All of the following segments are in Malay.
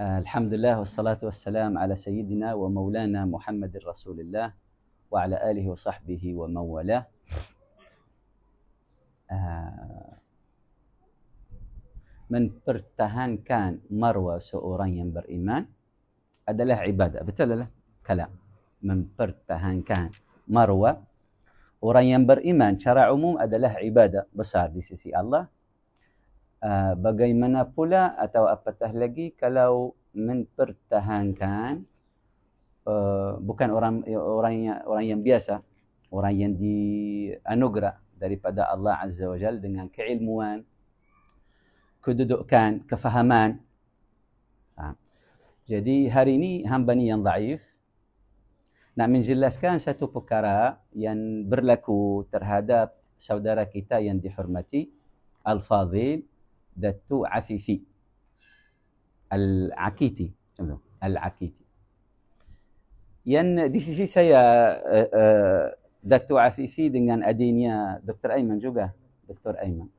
Alhamdulillah wassalatu wassalam ala sayyidina wa maulana Muhammadir Rasulillah wa ala alihi wa sahbihi wa mawalah. Mempertahankan marwah seorang yang beriman adalah ibadah. Betul lah kalam. Mempertahankan marwah orang yang beriman secara umum adalah ibadah besar di sisi Allah. Bagaimana pula atau apatah lagi kalau mempertahankan bukan orang yang biasa, orang yang dianugerah daripada Allah Azza wa Jalla dengan keilmuan, kedudukan, kefahaman. Jadi hari ini hamba ni yang dhaif nak menjelaskan satu perkara yang berlaku terhadap saudara kita yang dihormati Al-Fadhil Datuk Afifi Al-Akiti. Al-Akiti. Yang di sisi saya Datuk Afifi dengan adiknya Dr. Aiman juga. Dr. Aiman.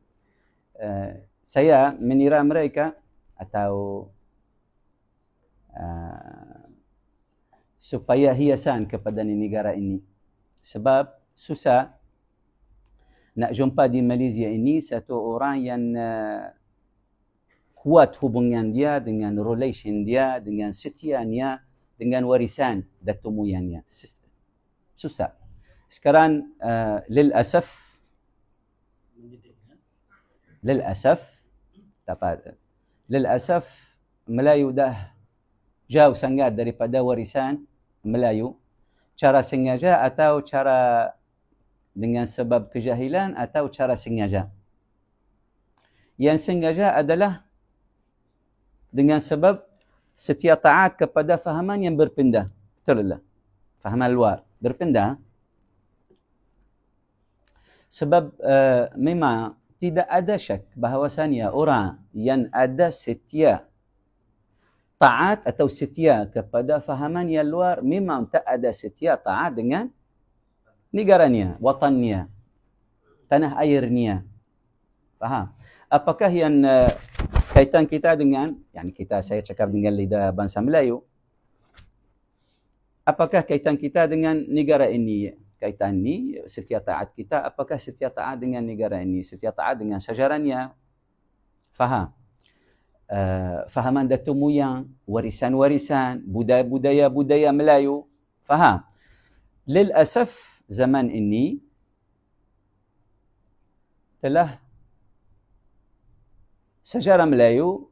Saya menira mereka atau supaya hiasan kepada negara ini. Sebab susah nak jumpa di Malaysia ini satu orang yang kuat hubungan dia dengan relation dia, dengan setianya, dengan warisan datuk moyangnya. Susah. Sekarang lil'asaf Melayu dah jauh sangat daripada warisan Melayu. Cara sengaja atau cara dengan sebab kejahilan atau cara sengaja. Yang sengaja adalah dengan sebab setia taat kepada fahaman yang berpindah. Betul lah. Fahaman luar. Berpindah. Sebab memang tidak ada syak bahawasanya orang yang ada setia taat atau setia kepada fahaman yang luar memang tak ada setia taat dengan negaranya, watannya, tanah airnya. Faham? Apakah yang kaitan kita dengan, saya cakap dengan lidah bangsa Melayu, apakah kaitan kita dengan negara ini? Kaitan ni, setia taat kita, apakah setia taat dengan negara ini? Setia taat dengan sejarahnya. Faham? Fahaman datuk moyang, warisan-warisan, budaya Melayu. Faham? Lil'asaf zaman ini telah sejarah Melayu,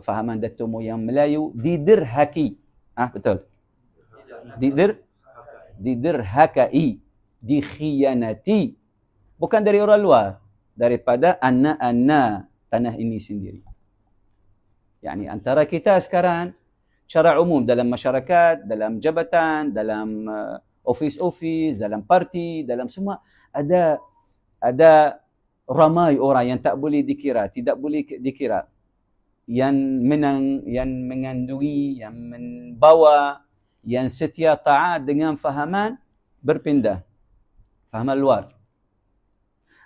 fahaman datuk moyang Melayu diderhaki. Betul. Diderhakai, dikhianati. Bukan dari orang luar, daripada anak-anak tanah ini sendiri. Yani antara kita sekarang, secara umum dalam masyarakat, dalam jabatan, dalam office, dalam parti, dalam semua, ada ramai orang yang tak boleh dikira, tidak boleh dikira. Yang mengandungi, yang membawa, yang setia taat dengan fahaman berpindah. Fahaman luar.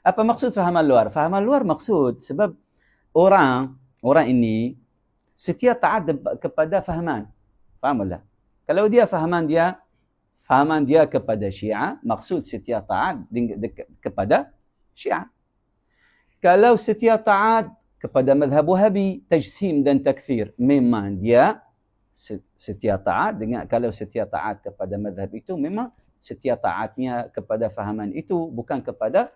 Apa maksud fahaman luar? Fahaman luar maksud sebab orang ini setia taat kepada fahaman. Faham tak? Kalau dia fahaman dia kepada Syiah, maksud setia taat kepada Syiah. Kalau setia taat kepada mazhab Wahabi, tajsim dan takfir, memang dia setia taat dengan, kalau setia taat kepada mazhab itu, memang setia taatnya kepada fahaman itu, bukan kepada,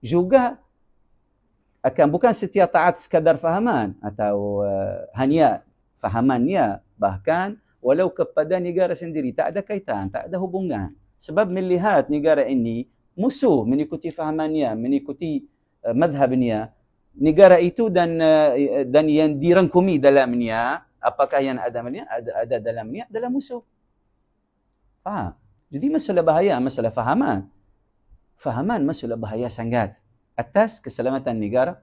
juga bukan setia taat sekadar fahaman atau hanya fahamannya, bahkan walau kepada negara sendiri, tak ada kaitan, tak ada hubungan. Sebab melihat negara ini musuh mengikuti fahamannya, mengikuti madhabnya, negara itu dan yang dirangkumi dalamnya, apakah yang ada dalamnya adalah musuh. Faham? Jadi masalah bahaya, masalah fahaman. Fahaman masalah bahaya sangat. Atas keselamatan negara,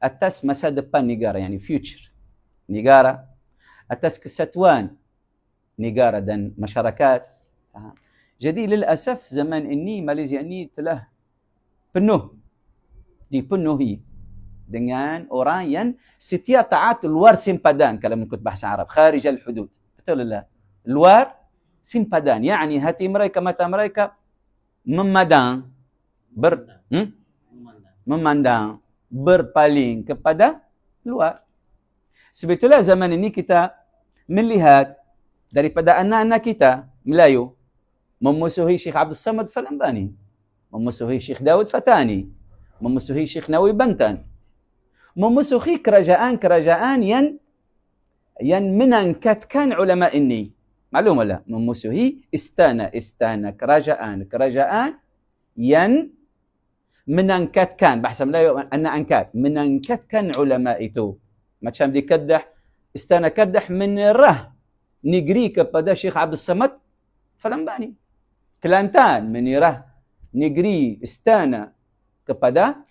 atas masa depan negara, yani future negara, atas kesatuan negara dan masyarakat. Jadi lil'asaf zaman ini, Malaysia ini telah dipenuhi dengan orang yang setiap taat luar simpadan kalau mengikut bahasa Arab, kharij al-hudud. Betul lah. Luar simpadan, yakni hati mereka, mata mereka memandang, memandang, berpaling kepada luar. Sebetulnya zaman ini kita melihat daripada anak-anak kita Melayu memusuhi Syekh Abdul Samad Falambani, memusuhi Syekh Daud Fatani, memusuhi Syekh Nawawi Bantan, memusuhi kerajaan-kerajaan yang menangkatkan ulama ini. Maklum lah, memusuhi istana kerajaan yang menangkatkan, bahasa Melayu anak angkat, menangkatkan ulama itu. Macam di Kedah, istana Kedah menyerah negeri kepada Syekh Abdul Samad Falambani. Kelantan menyerah negeri istana kepada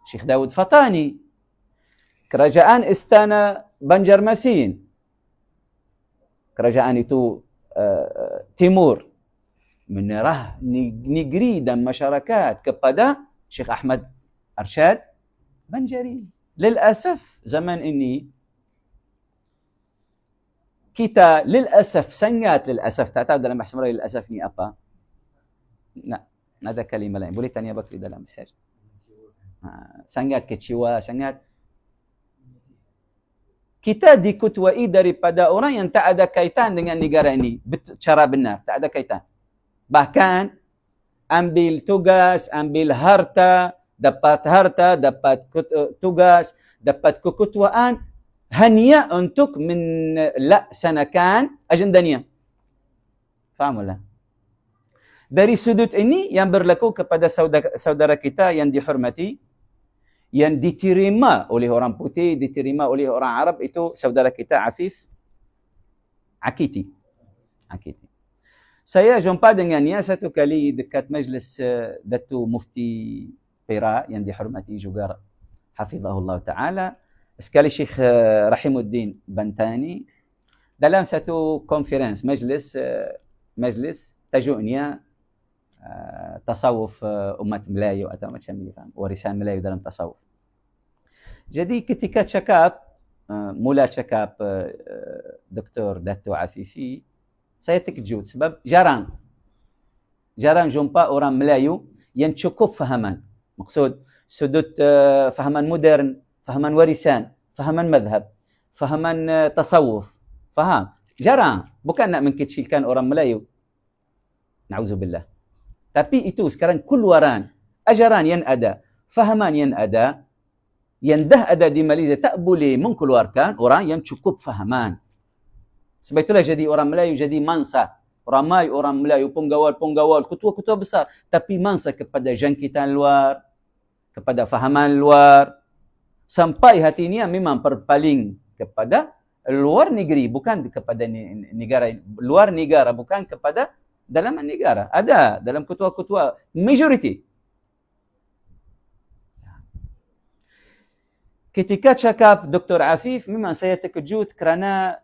Syekh Daud Fatani. Kerajaan istana Banjarmasin, kerajaan itu timur, menyerah negeri dan masyarakat kepada Syekh Ahmad Arsyad Banjari. Lilasaf zaman ini kita sangat lilasaf, tak tahu dalam bahasa Melayu lilasaf ni apa. Nak ada kalimah lain. Boleh tanya Bakri dalam mesej. Sangat kecewa, sangat. Kita dikutuai daripada orang yang tak ada kaitan dengan negara ini. Cara benar, tak ada kaitan. Bahkan ambil tugas, ambil harta, dapat tugas, dapat kekutuaan hanya untuk melaksanakan agendanya. Fahamlah. Dari sudut ini yang berlaku kepada saudara kita yang dihormati, yang diterima oleh orang putih, diterima oleh orang Arab, itu saudara kita Afif Akiti. Saya jumpa dengannya satu kali dekat majlis Datuk Mufti Perak yang dihormati juga, hafizahullah ta'ala. Sekali Syekh Rahimuddin Bantani dalam satu konferens, majlis tajuknya tasawuf umat Melayu atau macam ni, warisan Melayu dalam tasawuf. Jadi ketika mula cakap Dr. Dato' Afifi, saya terkejut sebab jarang jumpa orang Melayu yang cukup fahaman. Maksud sudut fahaman modern, fahaman warisan, fahaman madhab, fahaman tasawuf. Faham? Jarang. Bukan nak mengkecilkan orang Melayu. Na'udzubillah. Tapi itu sekarang keluaran ajaran yang ada, fahaman yang ada, yang dah ada di Malaysia, tak boleh mengeluarkan orang yang cukup fahaman. Sebab itulah jadi orang Melayu jadi mangsa. Ramai orang Melayu, penggawal, ketua-ketua besar, tapi mangsa kepada jangkitan luar, kepada fahaman luar, sampai hatinya memang berpaling kepada luar negeri, bukan kepada negara, luar negara, bukan kepada dalam negara. Ada dalam ketua-ketua majority. Ketika cakap Dr. Afif, memang saya terkejut kerana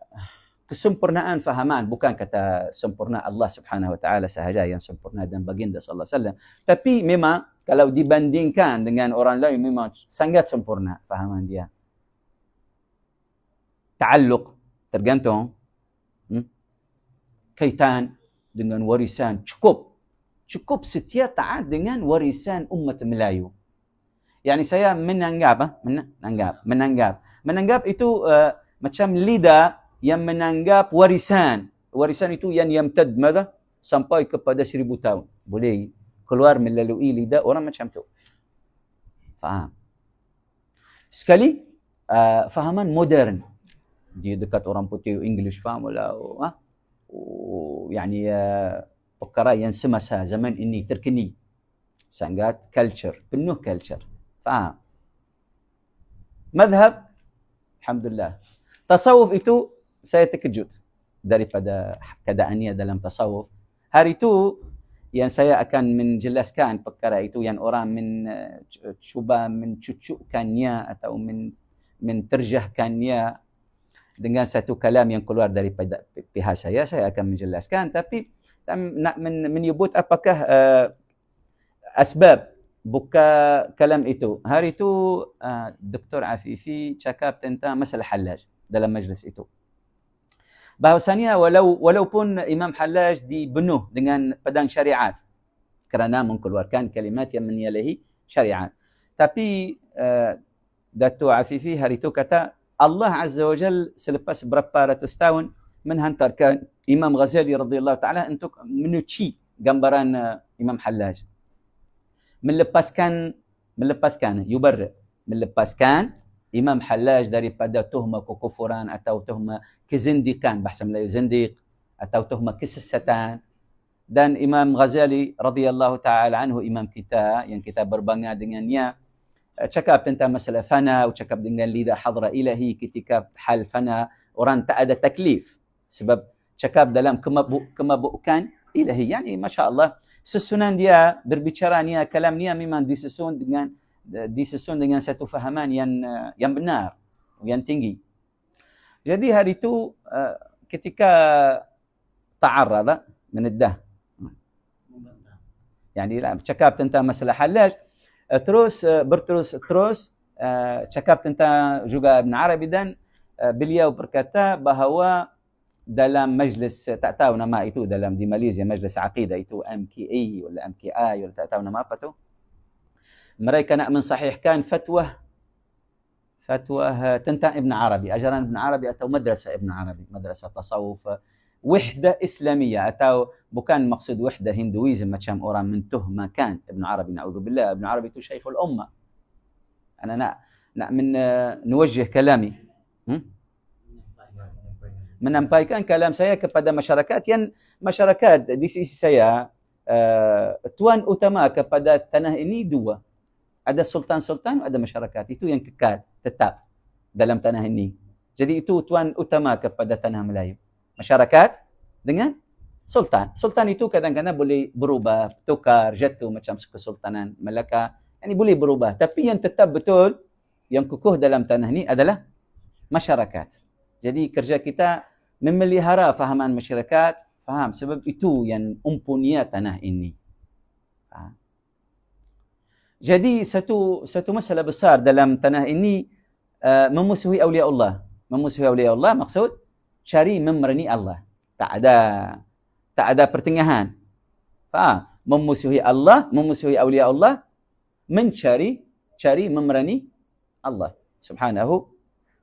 kesempurnaan fahaman. Bukan kata sempurna Allah Subhanahu Wa Taala sahaja yang sempurna dan baginda sallallahu alaihi wasallam. Tapi memang kalau dibandingkan dengan orang lain memang sangat sempurna fahaman dia. Ta'alluq, tergantung. Kaitan dengan warisan, cukup setia taat dengan warisan umat Melayu. Yani saya menanggap itu macam lidah yang menanggap warisan itu yang yamtad sampai kepada 1000 tahun. Boleh keluar melalui lidah orang macam tu. Faham? Sekali fahaman modern. Dia dekat orang putih, English faham lah. Yani perkara yang semasa zaman ini terkini. Sangat culture, penuh culture. Faham? Madhab, alhamdulillah. Tasawuf itu saya terkejut daripada keadaannya dalam tasawuf. Hari itu yang saya akan menjelaskan perkara itu yang orang cuba mencucukkannya atau menterjahkannya dengan satu kalam yang keluar daripada pihak saya akan menjelaskan. Tapi nak menyebut apakah asbab buka kalam itu. Hari itu Dr. Afifi cakap tentang masalah Hallaj dalam majlis itu. Bahawasanya walaupun Imam Hallaj dibunuh dengan pedang syariat kerana mengeluarkan kalimat yang menyalahi syariat. Tapi Datuk Afifi hari itu kata Allah Azza wa Jal selepas berapa ratus tahun menghantarkan Imam Ghazali radhiyallahu ta'ala untuk menyuci gambaran Imam Hallaj. Melepaskan Imam Hallaj daripada tuhma kekufuran atau tuhma kezindikan, bahasa Melayu zindiq, atau tuhma kesesatan. Dan Imam Ghazali radhiyallahu ta'ala anhu, imam kita yang kita berbangga dengannya, cakap tentang masalah fana, cakap dengan lidah hadra ilahi ketika hal fana, orang tak ada taklif. Sebab cakap dalam kemabukan ilahi. Yani Masya Allah, susunan dia berbicara ni, kalam ni memang disusun dengan satu fahaman yang benar, yang tinggi. Jadi hari itu ketika ta'arrada meneddah, yani cakap tentang masalah Hallaj, terus cakap tentang juga Ibn Arabi, dan beliau berkata bahawa dalam majlis, tak tahu nama itu dalam di Malaysia, majlis aqidah itu MKA wala MKI wala tak tahu nama apa tu. Mereka nak mensahihkan fatwa tentang Ibn Arabi, ajaran Ibn Arabi atau madrasah Ibn Arabi, madrasah tasawuf, wahdah Islamiyah, atau bukan maksud wahdah Hinduism macam orang mentuhmakan Ibn Arabi, na'udzubillah. Ibn Arabi itu Syekhul Ummah. Ana nak nuwajjih kalami, menampaikan kalam saya kepada masyarakat, yang masyarakat di sisi saya tuan utama kepada tanah ini dua. Ada sultan-sultan, ada masyarakat. Itu yang kekal, tetap dalam tanah ini. Jadi itu tuan utama kepada tanah Melayu. Masyarakat dengan sultan. Sultan itu kadang-kadang boleh berubah, tukar, jatuh macam Kesultanan Melaka. Ini boleh berubah. Tapi yang tetap betul, yang kukuh dalam tanah ini adalah masyarakat. Jadi kerja kita memelihara fahaman masyarakat, faham? Sebab itu yang umpunya tanah ini. Faham? Jadi satu masalah besar dalam tanah ini, memusuhi awliya Allah. Memusuhi awliya Allah maksud cari memerani Allah. Tak ada pertengahan. Faham? Memusuhi Allah, memusuhi awliya Allah, cari memerani Allah subhanahu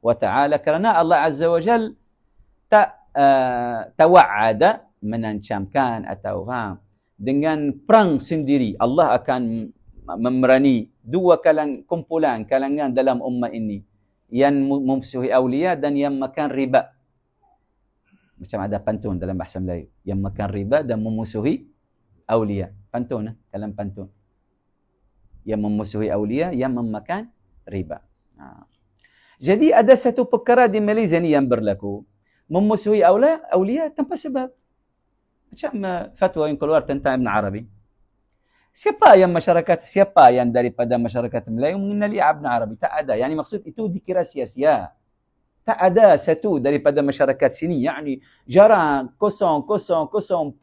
wa ta'ala. Kerana Allah Azza wa Jal tak tawa'ada, menancamkan atau dengan perang sendiri. Allah akan memerani dua kalangan dalam ummah ini, yang memusuhi awliya dan yang makan riba. Macam ada pantun dalam bahasa Melayu, yang makan riba dan memusuhi awliya. Pantun, kalam pantun. Yang memusuhi awliya, yang memakan riba. Jadi ada satu perkara di Malaysia ni yang berlaku, memusuhi awliya tanpa sebab. Macam fatwa yang keluar tentang Ibn Arabi. Siapa yang daripada masyarakat Melayu mengenali Ibn Arabi? Tak ada. Yani maksud itu dikira sia-sia. Tak ada satu daripada masyarakat sini. Yani jarang 0,001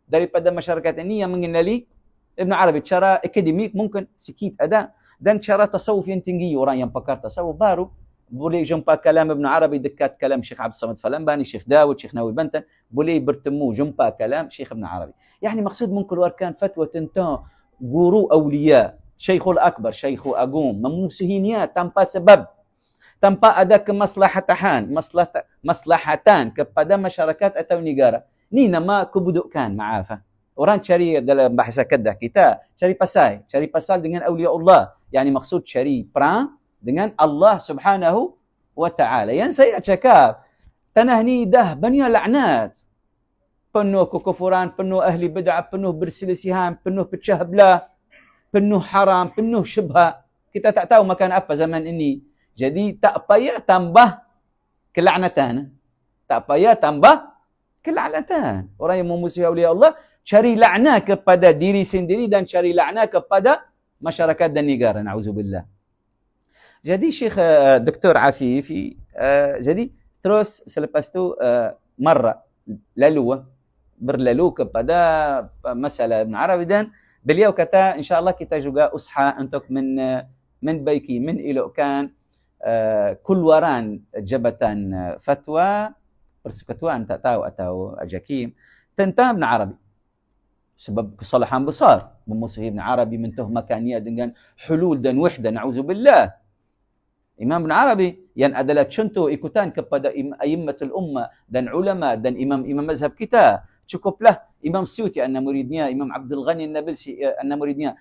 daripada masyarakat ini yang mengenali Ibn Arabi. Cara akademik mungkin sikit ada. Dan cara tasawuf yang tinggi, orang yang pakar tasawuf baru boleh jumpa kalam Ibn Arabi dekat kalam Syekh Abdul Samad Falambani, Syekh Dawud, Syekh Nawawi Bantan, boleh bertemu, jumpa kalam Syekh Ibn Arabi. Yani maksud mengeluarkan fatwa tentang guru awliya, Syekhul Akbar, Syekhul Agung, memusuhinya tanpa sebab, tanpa ada kemaslahatan kepada masyarakat atau negara. Ni nama kebudukan, maaf. Orang cari dalam bahasa Kedah kita, cari pasal dengan awliya Allah. Yani maksud cari perang dengan Allah subhanahu wa ta'ala. Yang saya cakap, tanah ni dah banyak laknat. Penuh kekufuran, penuh ahli bid'ah, penuh berselisihan, penuh pecah belah, penuh haram, penuh syubhat. Kita tak tahu makan apa zaman ini. Jadi tak payah tambah kelaknatan. Tak payah tambah kelaknatan. Orang yang memusuhi awliya Allah, cari laknat kepada diri sendiri dan cari laknat kepada masyarakat dan negara. Na'udzubillah. Jadi Syekh Dr. Afifi, jadi terus selepas tu berlalu kepada masalah Ibn Arabi, dan Beliau kata, insyaAllah kita juga usaha untuk menbaiki, menelokkan keluaran jabatan fatwa, persekutuan tak tahu atau jakim tentang Ibn Arabi. Sebab kesalahan besar memusuhi Ibn Arabi, mentuhmakannya dengan hulul dan wahdah, na'udzubillah. Imam Ibn Arabi yang adalah contoh ikutan kepada a'immatul ummah dan ulama dan imam-imam mazhab kita. Cukuplah Imam Suyuti anna muridnya, Imam Abdul Ghani An-Nabulsi anna muridnya.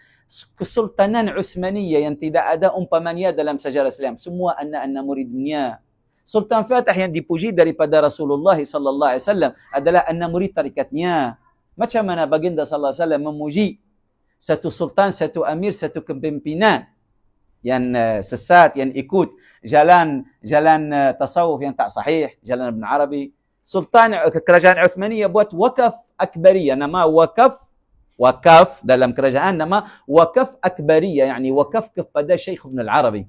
Kesultanan Utsmaniyah yang tidak ada umpamanya dalam sejarah Islam, semua anna muridnya. Sultan Fatih yang dipuji daripada Rasulullah sallallahu alaihi wasallam adalah anna murid tarikatnya. Macam mana baginda sallallahu alaihi wasallam memuji satu sultan, satu amir, satu kepimpinan yang sesat, yang ikut jalan tasawuf yang tak sahih, jalan Ibn Arabi. Sultan kerajaan Uthmaniyah buat wakaf akbariyah, nama wakaf dalam kerajaan nama wakaf akbariyah, yakni wakaf kepada Syekh Ibn Arabi.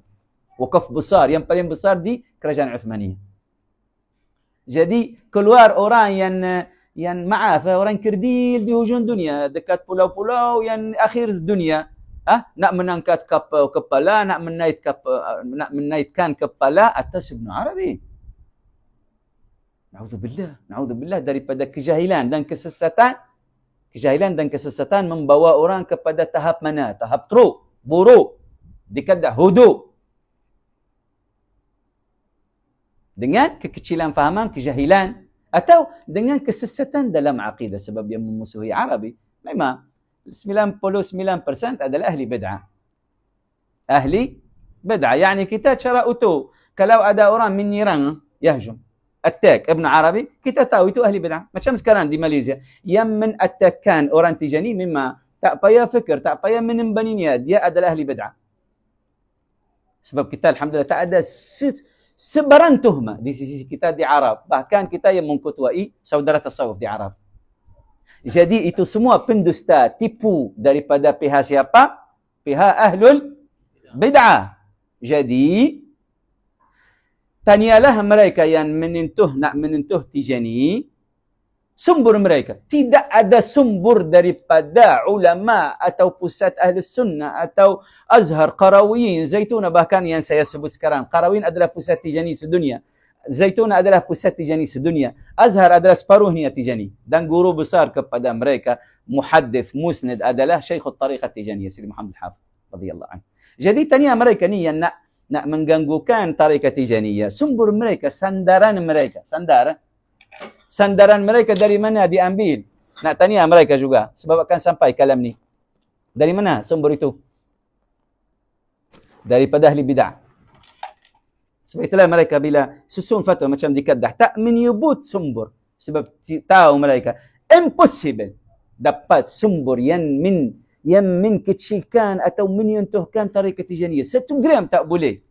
Wakaf besar, yang paling besar di kerajaan Uthmaniyah. Jadi keluar orang yang maaf, orang kerdil di hujung dunia, dekat pulau-pulau yang akhir dunia, nak mengangkat kepala, nak menaikkan kepala atas Ibn Arabi. Na'udzubillah daripada kejahilan dan kesesatan. Kejahilan dan kesesatan membawa orang kepada tahap mana? Tahap teruk, buruk, dikadah hudu. Dengan kekecilan fahaman, kejahilan, atau dengan kesesatan dalam akidah sebab dia memusuhi Arabi. Memang 99% adalah ahli bid'ah. Ahli bid'ah. Yani kita cara utuh. Kalau ada orang menyerang, yahjum, attack Ibn Arabi, kita tahu itu ahli bid'ah. Macam sekarang di Malaysia, yang men-attackkan orang Tijani memang tak payah fikir, tak payah menembaninya, dia adalah ahli bid'ah. Sebab kita alhamdulillah tak ada sebaran tuhmah di sisi kita di Arab. Bahkan kita yang mengketuai saudara tasawuf di Arab. Jadi itu semua pendusta, tipu daripada pihak siapa? Pihak ahlul bid'ah. Jadi tanyalah mereka yang nak menentuh Tijani, sumber mereka. Tidak ada sumber daripada ulama atau pusat ahli sunnah atau Azhar, Qarawiyyin, Zaituna, bahkan yang saya sebut sekarang. Qarawiyyin adalah pusat Tijani sedunia. Zaituna adalah pusat Tijani sedunia. Azhar adalah separuhnya Tijani. Dan guru besar kepada mereka, muhaddith, musnid adalah Syekhul Tariqat Tijaniyah, Sidi Muhammad Hafidh radhiyallahu anhu. Jadi tanya mereka ni yang nak mengganggukan tarikat Tijaniyah. Sumber mereka, sandaran mereka. Sandaran mereka dari mana diambil? Nak tanya mereka juga. Sebab akan sampai kalam ni. Dari mana sumber itu? Daripada ahli bid'ah. Sebab itulah mereka bila susun fatwa macam dikadah, tak menyebut sumber. Sebab tahu mereka, impossible dapat sumber yang menkecilkan atau menyentuhkan tarikat Tijaniyah. 1 gram tak boleh.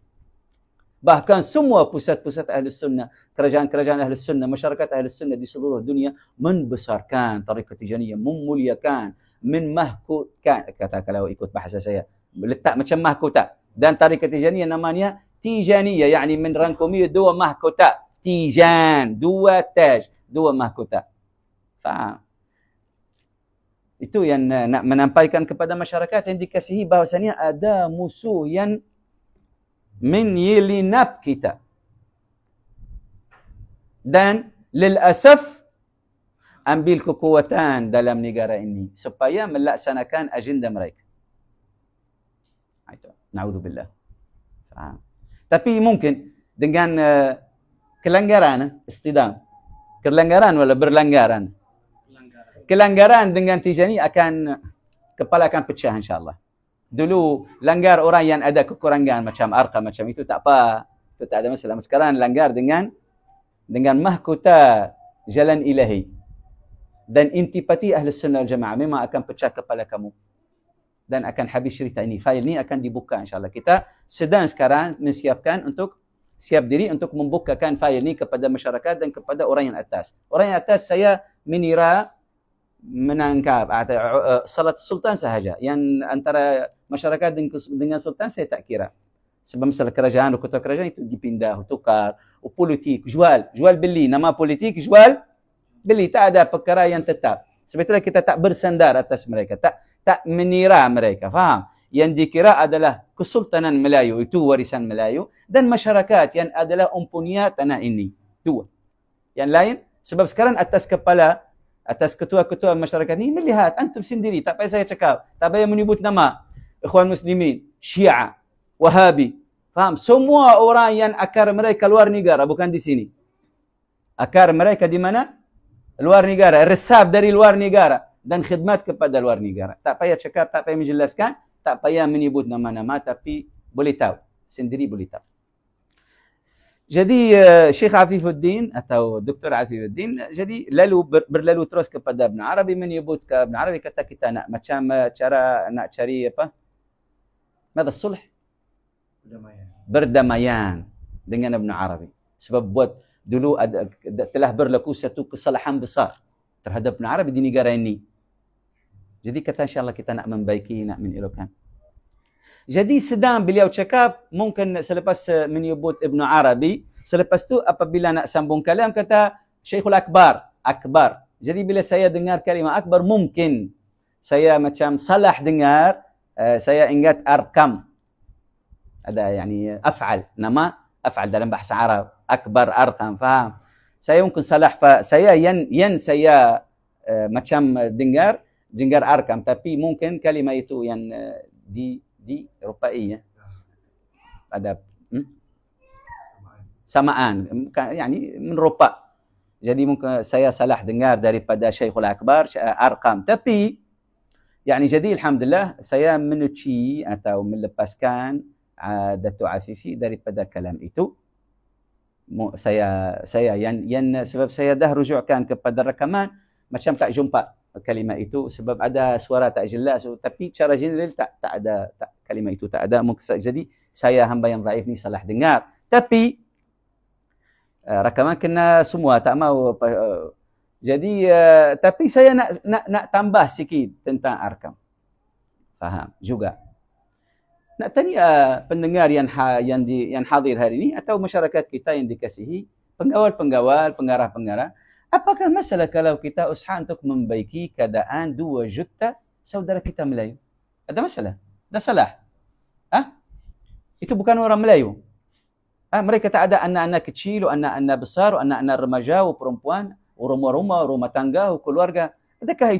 Bahkan semua pusat-pusat ahli sunnah, kerajaan-kerajaan ahli sunnah, masyarakat ahli sunnah di seluruh dunia membesarkan tarikat Tijaniyah, memuliakan, menmahkutkan, kata kalau ikut bahasa saya, letak macam mahkota. Dan tarikat Tijaniyah namanya Tijaniyah, yakni merangkumi 2 mahkota. Tijan, 2 taj, 2 mahkota. Faham? Itu yang nak menampaikan kepada masyarakat yang dikasihi bahawasanya ada musuh yang menyelinap kita. Dan lilasaf ambil kekuatan dalam negara ini supaya melaksanakan agenda mereka. Itu. Na'udzubillah. Faham? Tapi mungkin dengan kelanggaran, istidam. Kelanggaran wala berlanggaran. Kelanggaran dengan Tijani kepala akan pecah insyaAllah. Dulu langgar orang yang ada kekurangan macam Arqam macam itu tak apa. Itu tak ada masalah. Sekarang langgar dengan mahkota jalan ilahi. Dan intipati ahli sunnah al-jamaah memang akan pecah kepala kamu. Dan akan habis cerita ini. Fail ni akan dibuka insyaAllah. Kita sedang sekarang siap diri untuk membukakan fail ni kepada masyarakat dan kepada orang yang atas. Orang yang atas saya menira menangkap salat sultan sahaja. Yang antara masyarakat dengan sultan saya tak kira. Sebab masalah kerajaan, kota kerajaan itu dipindah, tukar, politik, jual beli. Nama politik, jual beli. Tak ada perkara yang tetap. Sebab itulah kita tak bersandar atas mereka. tak menira mereka, faham? Yang dikira adalah Kesultanan Melayu, itu warisan Melayu, dan masyarakat yang adalah umpunia tanah ini. Dua. Yang lain, sebab sekarang atas kepala, atas ketua-ketua masyarakat ini melihat, antum sendiri, tak payah saya cakap, tak payah menyebut nama, Ikhwan Muslimin, Syiah, Wahabi, faham? Semua orang yang akar mereka luar negara, bukan di sini. Akar mereka di mana? Luar negara, resab dari luar negara, dan khidmat kepada luar negara. Tak payah cakap, tak payah menjelaskan, tak payah menyebut nama-nama, tapi boleh tahu. Sendiri boleh tahu. Jadi Syekh Afifuddin atau Dr. Afifuddin, jadi berlalu terus kepada Ibn Arabi, menyebut ke Ibn Arabi, kata kita nak macam cara nak cari apa? Mada sulh? Berdamaian dengan Ibn Arabi. Sebab buat dulu telah berlaku satu kesalahan besar terhadap Ibn Arabi di negara ini. Jadi kata insyaAllah kita nak membaiki, nak menelokkan. Jadi sedang beliau cakap, mungkin selepas menyebut Ibn Arabi, selepas tu apabila nak sambung kalam, kata Syekhul Akbar. Akbar. Jadi bila saya dengar kalimah Akbar, mungkin saya macam salah dengar, saya ingat Arkam. Ada yani af'al. Nama af'al dalam bahasa Arab. Akbar, Arkam. Faham? Saya mungkin salah. Saya yang saya macam dengar Arkam. Tapi mungkin kalimah itu yang dirupai ya. Ada samaan, yani merupa. Jadi mungkin saya salah dengar daripada Syekhul Akbar, Arkam. Tapi yani jadi alhamdulillah saya menuci atau melepaskan Datuk Afifi daripada kalam itu. Saya yang sebab saya dah rujukkan kepada rekaman, macam tak jumpa kalimah itu sebab ada suara tak jelas, tapi cara general tak ada, kalimah itu tak ada. Jadi saya hamba yang dhaif ni salah dengar. Tapi rakaman kena semua, tak mau jadi tapi saya nak tambah sikit tentang Arkam. Faham juga. Nak tanya pendengar yang hadir hari ini atau masyarakat kita yang dikasihi, pengawal-pengawal, pengarah-pengarah, apakah masalah kalau kita usaha untuk membaiki keadaan 2 juta saudara kita Melayu? Ada masalah? Dah salah? Itu bukan orang Melayu. Mereka tak ada anak-anak kecil, anak-anak besar, anak-anak remaja, perempuan, rumah tangga, keluarga. Adakah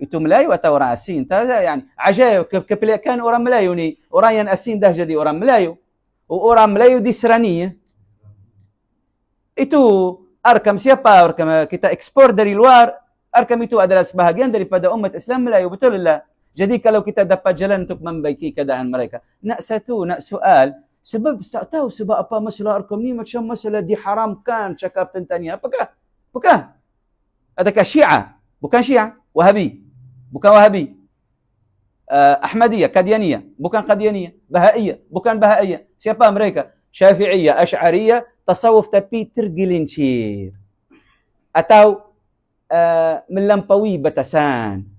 itu Melayu atau orang asing? Yani ajaib kepelikan orang Melayu ni. Orang yang asing dah jadi orang Melayu. Orang Melayu diserani ya. Itu Arkam siapa? Arkam kita ekspor dari luar. Arkam itu adalah sebahagian daripada umat Islam Melayu. Betul lah. Jadi kalau kita dapat jalan untuk membaiki keadaan mereka. Nak soal. Sebab tak tahu sebab apa masalah Arkam ni macam masalah diharamkan cakap tentang ni. Apakah? Adakah Syiah? Bukan Syiah. Wahabi. Bukan Wahabi. Ahmadiyah, Qadianiyah. Bukan Qadianiyah. Bahaiyah. Bukan Bahaiyah. Siapa mereka? Syafi'iyah, Asy'ariyah, tasawuf tapi tergelincir. Atau melampaui batasan.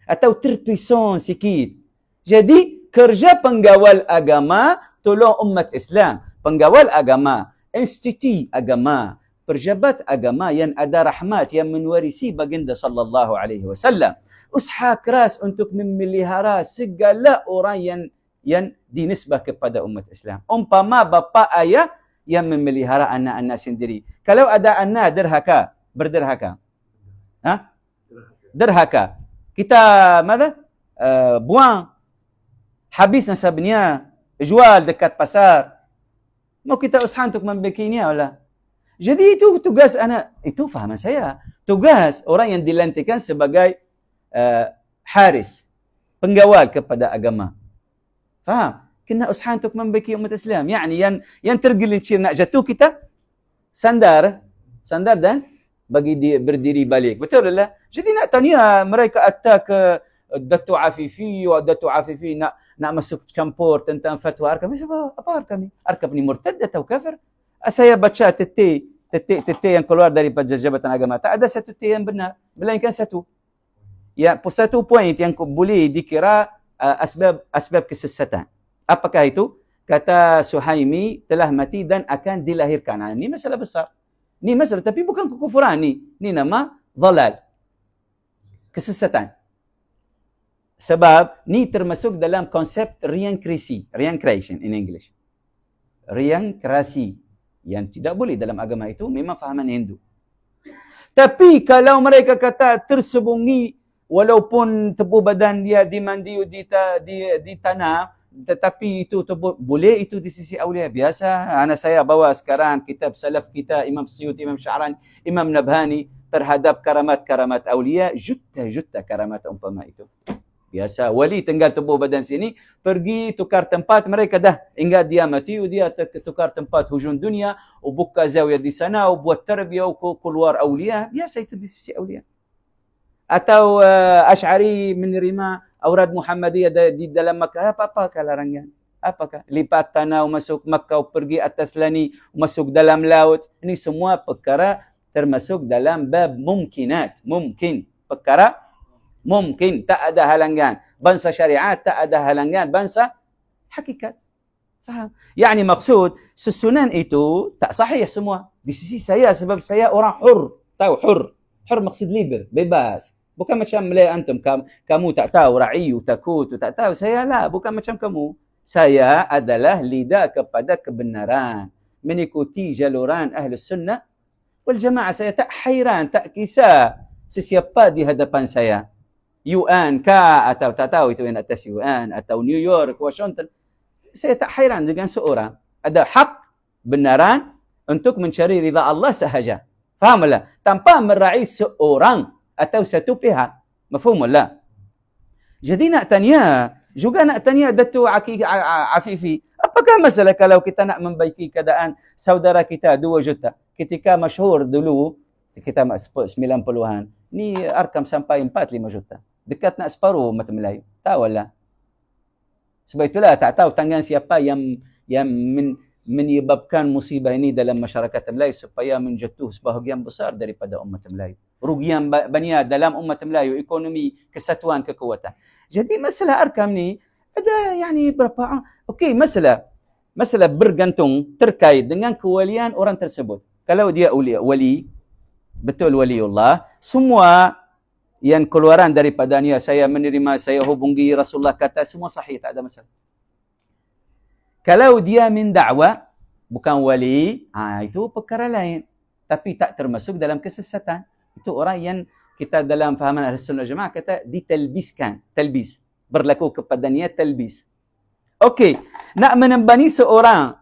Atau terpison sikit. Jadi kerja penggawal agama tolong umat Islam. Penggawal agama, institusi agama, pejabat agama yang ada rahmat yang mewarisi baginda sallallahu alaihi wasallam. Usaha keras untuk memelihara segala orang yang dinisbah kepada umat Islam. Umpama bapa ayah yang memelihara anak-anak sendiri. Kalau ada anak berderhaka. Derhaka. Kita buang habis nasabnya, jual dekat pasar. Mau kita usaha untuk membaikinya lah. Jadi itu tugas anak, itu fahaman saya. Tugas orang yang dilantikan sebagai haris, penggawal kepada agama. Faham? Kena usaha untuk membaiki umat Islam. Yani yang tergelincir nak jatuh kita, sandar dan bagi dia berdiri balik. Betul lah. Jadi nak tanya mereka attack Datuk Afifi nak masuk campur tentang fatwa Arkam. Apa Arkam ni? Arkam ni murtad atau kafir? Saya baca titik yang keluar daripada Jabatan Agama. Tak ada satu titik yang benar. Melainkan satu poin yang boleh dikira asbab kesesatan. Apakah itu? Kata Suhaimi telah mati dan akan dilahirkan. Ini masalah besar. Ini masalah tapi bukan kekufuran ni. Ini nama dhalal. Kesesatan. Sebab ni termasuk dalam konsep reincarnation in English. Reinkarnasi yang tidak boleh dalam agama itu memang fahaman Hindu. Tapi kalau mereka kata tersembunyi walaupun tubuh badan dia dimandi di tanah, tetapi itu boleh, itu di sisi awliya biasa. Anak saya bawa sekarang kitab salaf kita, Imam Suyuti, Imam Sya'rani, Imam Nabhani terhadap karamat-karamat awliya, juta-juta karamat umpama itu. Biasa, wali tinggal tubuh badan sini, pergi tukar tempat, mereka dah hingga dia mati, dia tukar tempat hujung dunia, buka zawiyah di sana, buat tarbiyah, keluar awliya. Biasa itu di sisi awliya. Atau Asy'ari menerima aurad Muhammadiyah di dalam Makkah, apa larangan? Apakah? Lipat tanah, masuk Makkah, pergi atas lani, masuk dalam laut. Ini semua perkara termasuk dalam bab mumkinat. Mungkin. Perkara mungkin, tak ada halangan. Bangsa syariat tak ada halangan. Bangsa hakikat. Faham? Yani maksud, susunan itu tak sahih semua. Di sisi saya, sebab saya orang hur. Tahu hur? Hur maksud liber, bebas. Bukan macam Malay antum. Kamu tak tahu ra'iyu, takutu, tak tahu. Saya lah, bukan macam kamu. Saya adalah lidah kepada kebenaran. Mengikuti jaluran Ahlus Sunnah wal Jamaah. Saya tak hairan, tak kisah sesiapa di hadapan saya. UN kah atau tak tahu itu yang atas UN atau New York, Washington. Saya tak hairan dengan seorang. Ada hak, benaran untuk mencari ridha Allah sahaja. Fahamlah? Tanpa meraih seorang atau satu pihak. Mafhumullah? Jadi nak tanya, juga nak tanya Datuk Afifi, apakah masalah kalau kita nak membaiki keadaan saudara kita 2 juta? Ketika masyhur dulu, kita 90-an, ni arkam sampai 4-5 juta. Dekat nak separuh mata Melayu. Tahulah. Sebab itulah tak tahu tangan siapa yang menyebabkan musibah ini dalam masyarakat Melayu supaya menjatuh sebahagian besar daripada umat Melayu. Rugian banyak dalam umat Melayu, ekonomi, kesatuan, kekuatan. Jadi masalah arkam ni ada berapa? Okey, masalah bergantung terkait dengan kewalian orang tersebut. Kalau dia wali, betul waliullah, semua yang keluaran daripadanya, saya menerima, saya hubungi Rasulullah kata, semua sahih, tak ada masalah. Kalau dia min da'wah, bukan wali, itu perkara lain. Tapi tak termasuk dalam kesesatan. Itu orang yang kita dalam fahaman Ahlus Sunnah Jamaah kata ditalbiskan. Talbis. Berlaku kepadanya talbis. Okey. Nak menembani seorang,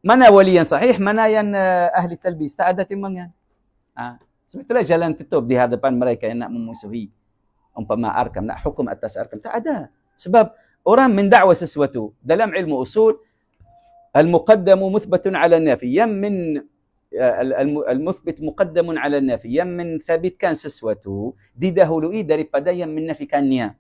mana wali yang sahih, mana yang ahli talbis. Tak ada timbangan. Sebetulnya jalan tutup di hadapan mereka yang nak memusuhi umpama arkam, nak hukum atas arkam. Tak ada. Sebab orang mendakwa sesuatu dalam ilmu usul, al-muqaddamu muthbatun ala nafi, yang min al-muthbit muqaddamun ala nafi, yang menthabitkan sesuatu didahului daripada yang menafikannya.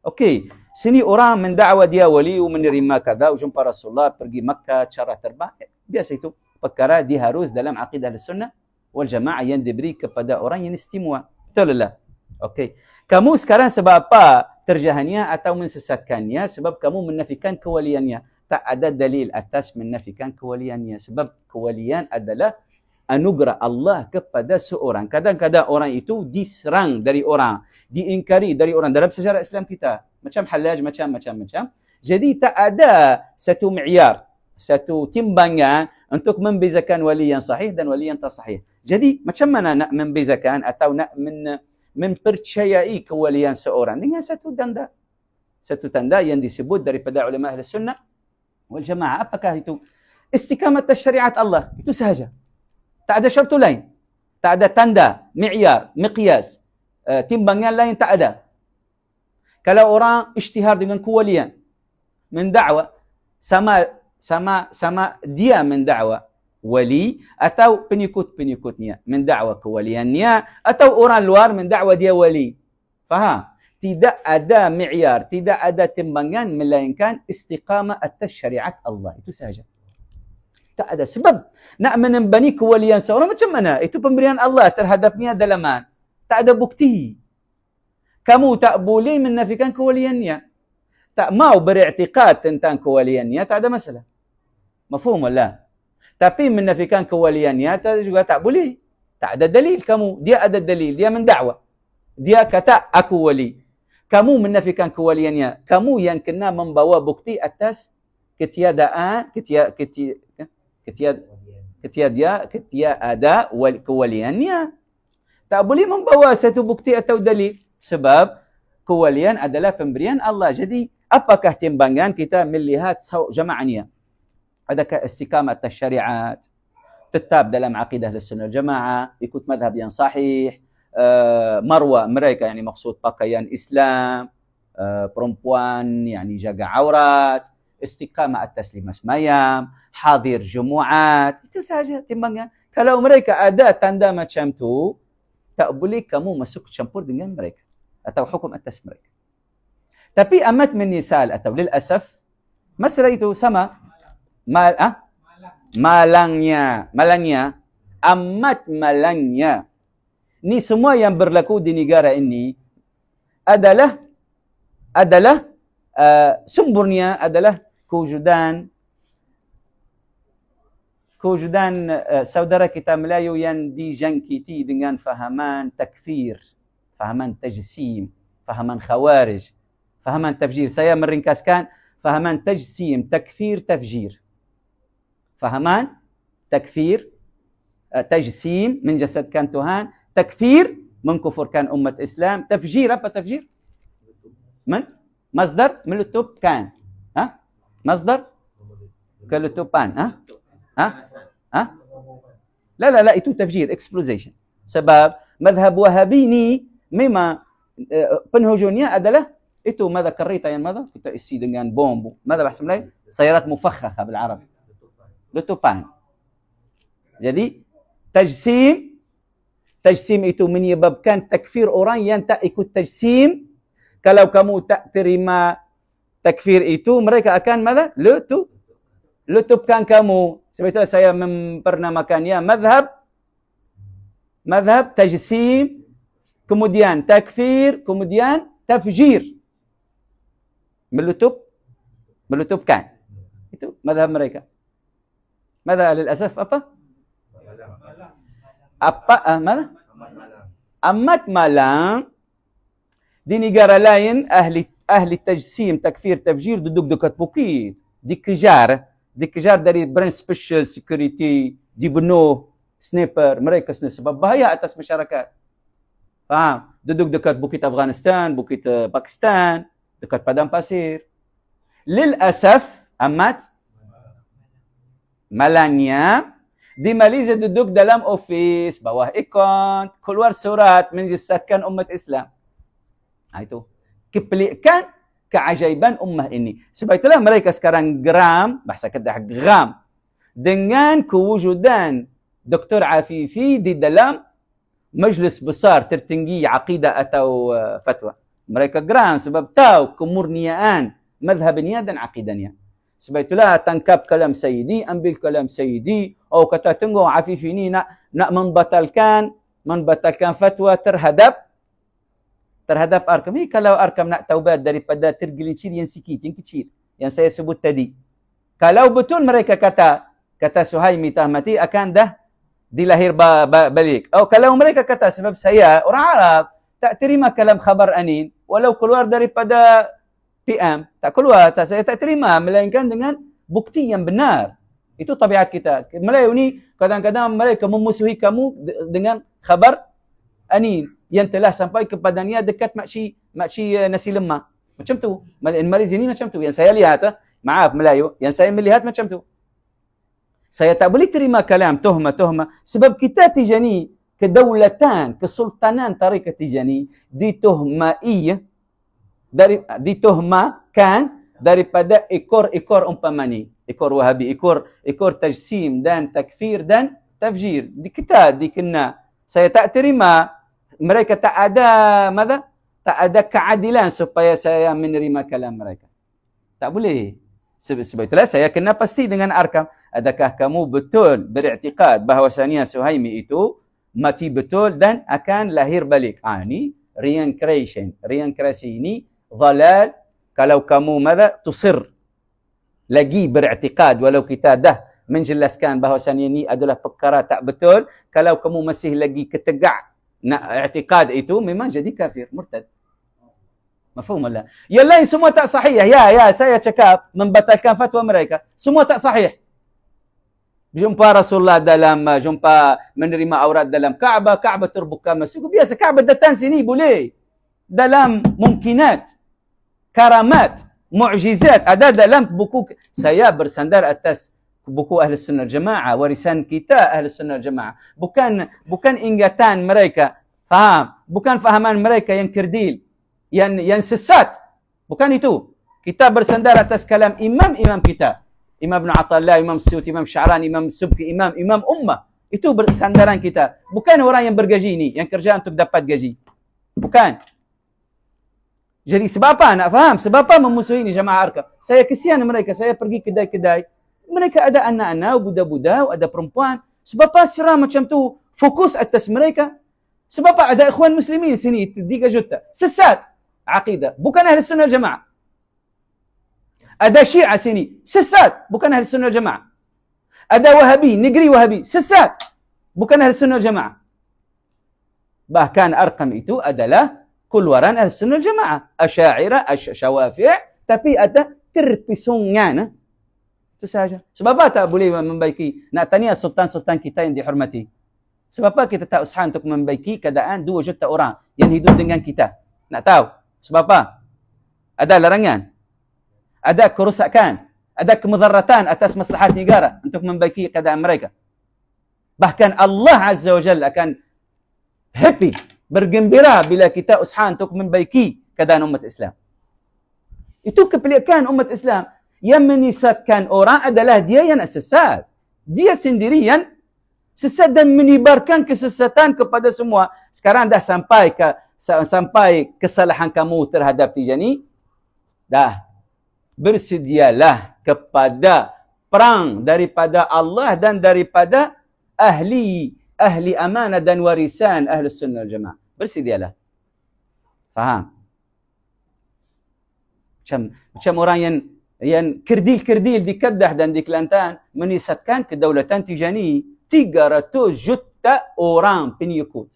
Okey, sini orang mendakwa dia wali, menerima kada, jumpa Rasulullah, pergi Makkah, cara terbang, biasa itu perkara dia harus dalam akidah Sunnah wal Jamaah yang diberi kepada orang yang istimewa. Betul lah? Okey. Kamu sekarang sebab apa terjahanya atau mensesatkannya? Sebab kamu menafikan kewaliannya. Tak ada dalil atas menafikan kewaliannya. Sebab kewalian adalah anugerah Allah kepada seorang. Kadang-kadang orang itu diserang dari orang, diingkari dari orang dalam sejarah Islam kita. Macam Hallaj, macam-macam. Jadi tak ada satu mi'yar, satu timbangan untuk membezakan wali yang sahih dan wali yang tak sahih. Jadi macam mana nak membezakan atau nak mempercayai kewalian seorang dengan satu tanda. Satu tanda yang disebut daripada ulama Ahlus Sunnah wal Jamaah. Apakah itu? Istiqamat syariat Allah. Itu sahaja. Tak ada syartu lain. Tak ada tanda, mi'yar, miqyas, timbangan lain tak ada. Kalau orang ijtihad dengan kewalian, mendakwa, sama dia mendakwa wali atau pengikut-pengikutnya mendakwa kewaliannya, atau orang luar mendakwa dia wali. Faham? Tidak ada mi'yar, tidak ada timbangan melainkan istiqamah atas syariat Allah. Itu sahaja. Tak ada. Sebab nak menembani kewalian seorang macam mana? Itu pemberian Allah terhadapnya dalam man. Tak ada bukti. Kamu tak boleh menafikan kewaliannya. Tak mau beriktikad tentang kewaliannya, tak ada masalah. Mafhum lah. Tapi menafikan kewaliannya juga tak boleh. Tak ada dalil kamu. Dia ada dalil. Dia mendakwa. Dia kata aku wali. Kamu menafikan kewaliannya. Kamu yang kena membawa bukti atas ketiadaan kewaliannya. Tak boleh membawa satu bukti atau dalil sebab kewalian adalah pemberian Allah. Jadi apakah timbangan kita melihat jama'ahnya? Adakah istiqamah atas syariat, tetap dalam akidah Ahlussunnah wal Jamaah, ikut madhab yang sahih, marwah mereka yang maksud pakaian Islam, perempuan yang jaga aurat, istiqamah atas 5 semayam, hadir jumu'at, itu saja timbangnya. Kalau mereka ada tanda macam tu, tak boleh kamu masuk campur dengan mereka atau hukum atas mereka. Tapi amat menyesal atau lil asaf, masalah itu sama. Malangnya, amat malangnya. Ni semua yang berlaku di negara ini adalah sumbernya adalah kewujudan saudara kita Melayu yang dijangkiti dengan fahaman takfir, fahaman tajsim, fahaman khawarij, fahaman tafjir. Saya meringkaskan fahaman tajsim, takfir, tafjir. Fahaman takfir, tajsim, menjasadkan Tuhan, takfir, mengkufurkan umat Islam, tafjir, apa tafjir? Masdar, melutupkan. Masdar, kelutupan. La, itu tafjir, explosion. Sebab madhab Wahabi ni memang penhujungnya adalah itu madhab kereta yang madhab kita isi dengan bom. Madhab bahasa Melayu, sayarat mufakhakha bil Arab. Lutupan. Jadi tajsim itu menyebabkan takfir orang yang tak ikut tajsim. Kalau kamu tak terima takfir itu, mereka akan lutupkan kamu. Sebab itu saya memperamakannya madhab tajsim, kemudian takfir, kemudian tafjir. Melutupkan. Itu madhab mereka. Madhab lil-asaf apa? Mana? Amat malang. Di negara lain, ahli tajsim, takfir, tafjir duduk dekat bukit. Dikejar dari branch special security, dibunuh, sniper, mereka sebab bahaya atas masyarakat. Faham? Duduk dekat bukit Afghanistan, bukit Pakistan, dekat padang pasir. Lil-asaf, amat malangnya, di Malaysia duduk dalam ofis, bawah ikon, keluar surat menjisatkan umat Islam. Itu kepelikan, keajaiban ummah ini. Sebab itulah mereka sekarang geram, bahasa Kedah geram, dengan kewujudan Dr. Afifi di dalam majlis besar tertinggi akidah atau fatwa. Mereka geram sebab tahu kemurniaan madhabnya dan akidahnya. Sebab itulah tangkap kalam Sayyidi, ambil kalam Sayyidi. Oh kata tunggu Afifi ini nak membatalkan fatwa terhadap Arkam. Kalau Arkam nak taubat daripada tergelincir yang sikit, yang kecil, yang saya sebut tadi. Kalau betul mereka kata Suhaimi Tahmati akan dah dilahir balik. Oh kalau mereka kata sebab saya orang Arab tak terima kalam khabar anin, walau keluar daripada PM, tak keluar, saya tak terima, melainkan dengan bukti yang benar. Itu tabiat kita. Melayu ni kadang-kadang mereka memusuhi kamu dengan khabar anin yang telah sampai kepadanya dekat makci nasi lemak. Macam tu. Malaysia ni macam tu. Yang saya lihat, maaf Melayu, yang saya melihat macam tu. Saya tak boleh terima kalam tuhmah. Sebab kita Tijani, kedaulatan, kesultanan tarikat Tijani, dituhmakan daripada ekor umpamani. Ekor Wahabi, ekor tajsim dan takfir dan tafjir. Kita dikena. Saya tak terima. Mereka tak ada keadilan supaya saya menerima kalam mereka. Tak boleh. Sebab itulah saya kena pasti dengan Arkam. Adakah kamu betul beriktikad bahawasanya Suhaimi itu mati betul dan akan lahir balik? Ini reincarnation. Reinkarnasi ini dhalal. Kalau kamu tusir lagi beriktikad walau kita dah menjelaskan bahawasanya ini adalah perkara tak betul. Kalau kamu masih lagi ketegak nak i'tiqad itu, memang jadi kafir, murtad. Mafhum lah. Yang lain semua tak sahih. Ya, saya cakap membatalkan fatwa mereka. Semua tak sahih. Jumpa Rasulullah dalam, jumpa menerima aurat dalam Kaabah. Kaabah terbuka masuk. Biasa Kaabah datang sini boleh. Dalam mungkinat, karamat, mu'jizat. Ada dalam buku. Saya bersandar atas buku Ahli Sunnah Jamaah. Warisan kita Ahli Sunnah Jamaah. Bukan ingatan mereka. Faham? Bukan fahaman mereka yang kerdil. Yang sesat. Bukan itu. Kita bersandar atas kalam imam-imam kita. Imam Ibn Attallah, Imam Suyuti, Imam Sya'rani, Imam Subki, Imam Ummah. Itu bersandaran kita. Bukan orang yang bergaji ini, yang kerja untuk dapat gaji. Bukan. Jadi sebab apa nak faham? Sebab apa memusuhi ini jamaah arkam? Saya kesian mereka. Saya pergi kedai-kedai. Mereka ada anak-anak, budak-budak, ada perempuan. Sebab apa sirah macam tu? Fokus atas mereka. Sebab apa ada ikhwan muslimin sini, 3 juta. Sesat. Aqidah. Bukan Ahli Sunnah Jamaah. Ada Syiah sini. Sesat. Bukan Ahli Sunnah Jamaah. Ada Wahabi. Negeri Wahabi. Sesat. Bukan Ahli Sunnah Jamaah. Bahkan Arqam itu adalah keluaran Ahli Sunnah Jamaah. Asy'ariyah, Syawafi'. Tapi ada terpisungan. Itu sahaja. Sebab apa tak boleh membaiki? Nak tanya sultan-sultan kita yang dihormati. Sebab apa kita tak usaha untuk membaiki keadaan 2 juta orang yang hidup dengan kita? Nak tahu? Sebab apa? Ada larangan. Ada kerusakan, ada kemudaratan atas maslahat negara untuk membaiki keadaan mereka. Bahkan Allah Azza wa Jalla akan happy, bergembira bila kita usaha untuk membaiki keadaan umat Islam. Itu kepelikan umat Islam. Yang menyesatkan orang adalah dia yang nak sesat. Dia sendiri yang sesat dan menyebarkan kesesatan kepada semua. Sekarang dah sampai kesalahan kamu terhadap Tijani. Dah. Bersedialah kepada perang daripada Allah dan daripada ahli amanah dan warisan Ahli Sunnah Jamaah. Bersedialah. Faham? Macam orang yang kerdil-kerdil di Kedah dan di Kelantan menisatkan kedaulatan Tijani. 300 juta orang pengikut.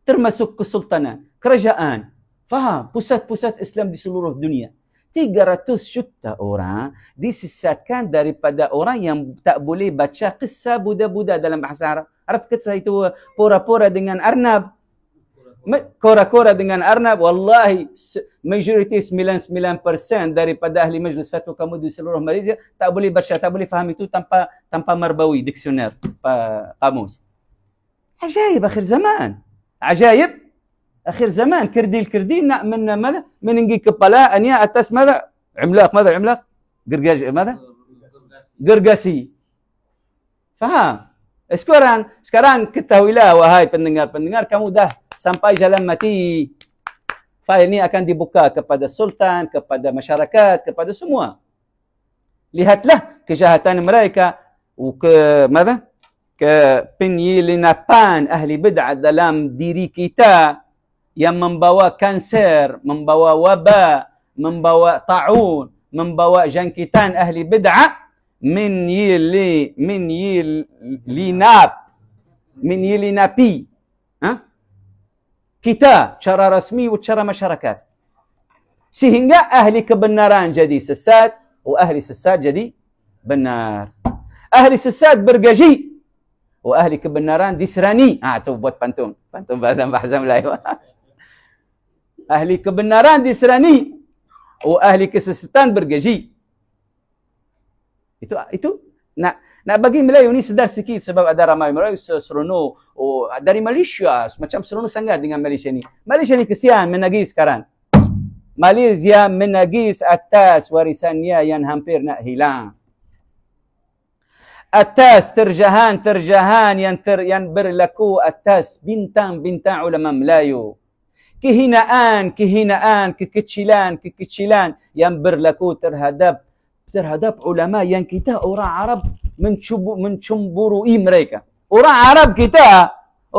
Termasuk kesultanan, kerajaan. Faham? Pusat-pusat Islam di seluruh dunia. 300 juta orang disesatkan daripada orang yang tak boleh baca kisah budak-budak dalam bahasa Arab. Arab kisah itu pura-pura dengan arnab. Kora-kora dengan arnab. Wallahi, majoriti 99% daripada ahli majlis fatwa kamu di seluruh Malaysia tak boleh baca, tak boleh faham itu tanpa marbawi, diksioner, kamus. Ajaib akhir zaman. Ajaib. Akhir zaman kerdil-kerdil nak meninggi kepala ania atas mada? Imlaq, mada imlaq? Mada? Gergasi. Faham? Sekarang ketahuilah wahai pendengar-pendengar, kamu dah sampai jalan mati. Fail ini akan dibuka kepada sultan, kepada masyarakat, kepada semua. Lihatlah kejahatan mereka ke penyelinapan ahli bid'ah dalam diri kita. Yang membawa kanser, membawa wabak, membawa ta'un, membawa jangkitan ahli bid'ah min yilinapi kita cara rasmi dan cara masyarakat. Sehingga ahli kebenaran jadi sesat, ahli sesat jadi benar. Ahli sesat bergaji, ahli kebenaran diserani. Tu buat pantun. Pantun bahasa Melayu. Ahli kebenaran diserani, ahli kesesatan bergaji. Itu nak bagi Melayu ni sedar sikit sebab ada ramai Melayu seronok dari Malaysia, macam seronok sangat dengan Malaysia ni. Malaysia ni kesian menagih sekarang. Malaysia menagih atas warisannya yang hampir nak hilang. Atas terjahan yang berlaku atas bintang-bintang ulama Melayu. Kehinaan, kekecilan yang berlaku terhadap ulama yang kita orang Arab mencemburui mereka. Orang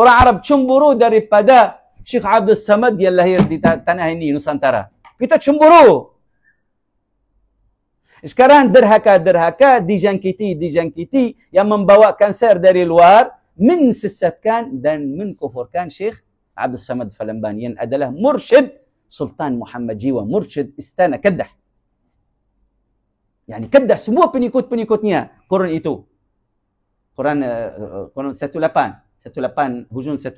Arab cemburu daripada Syekh Abdul Samad yang lahir di tanah ini, Nusantara. Kita cemburu. Sekarang derhaka dijangkiti yang membawa kanser dari luar, mensesatkan dan mengkufurkan Syekh Abdul Samad Falamban yang adalah mursyid Sultan Muhammad Jiwa, Mursyid Istana Kedah. Yani Kedah semua pengikut-pengikutnya Quran itu. Quran 18 Hujun 188.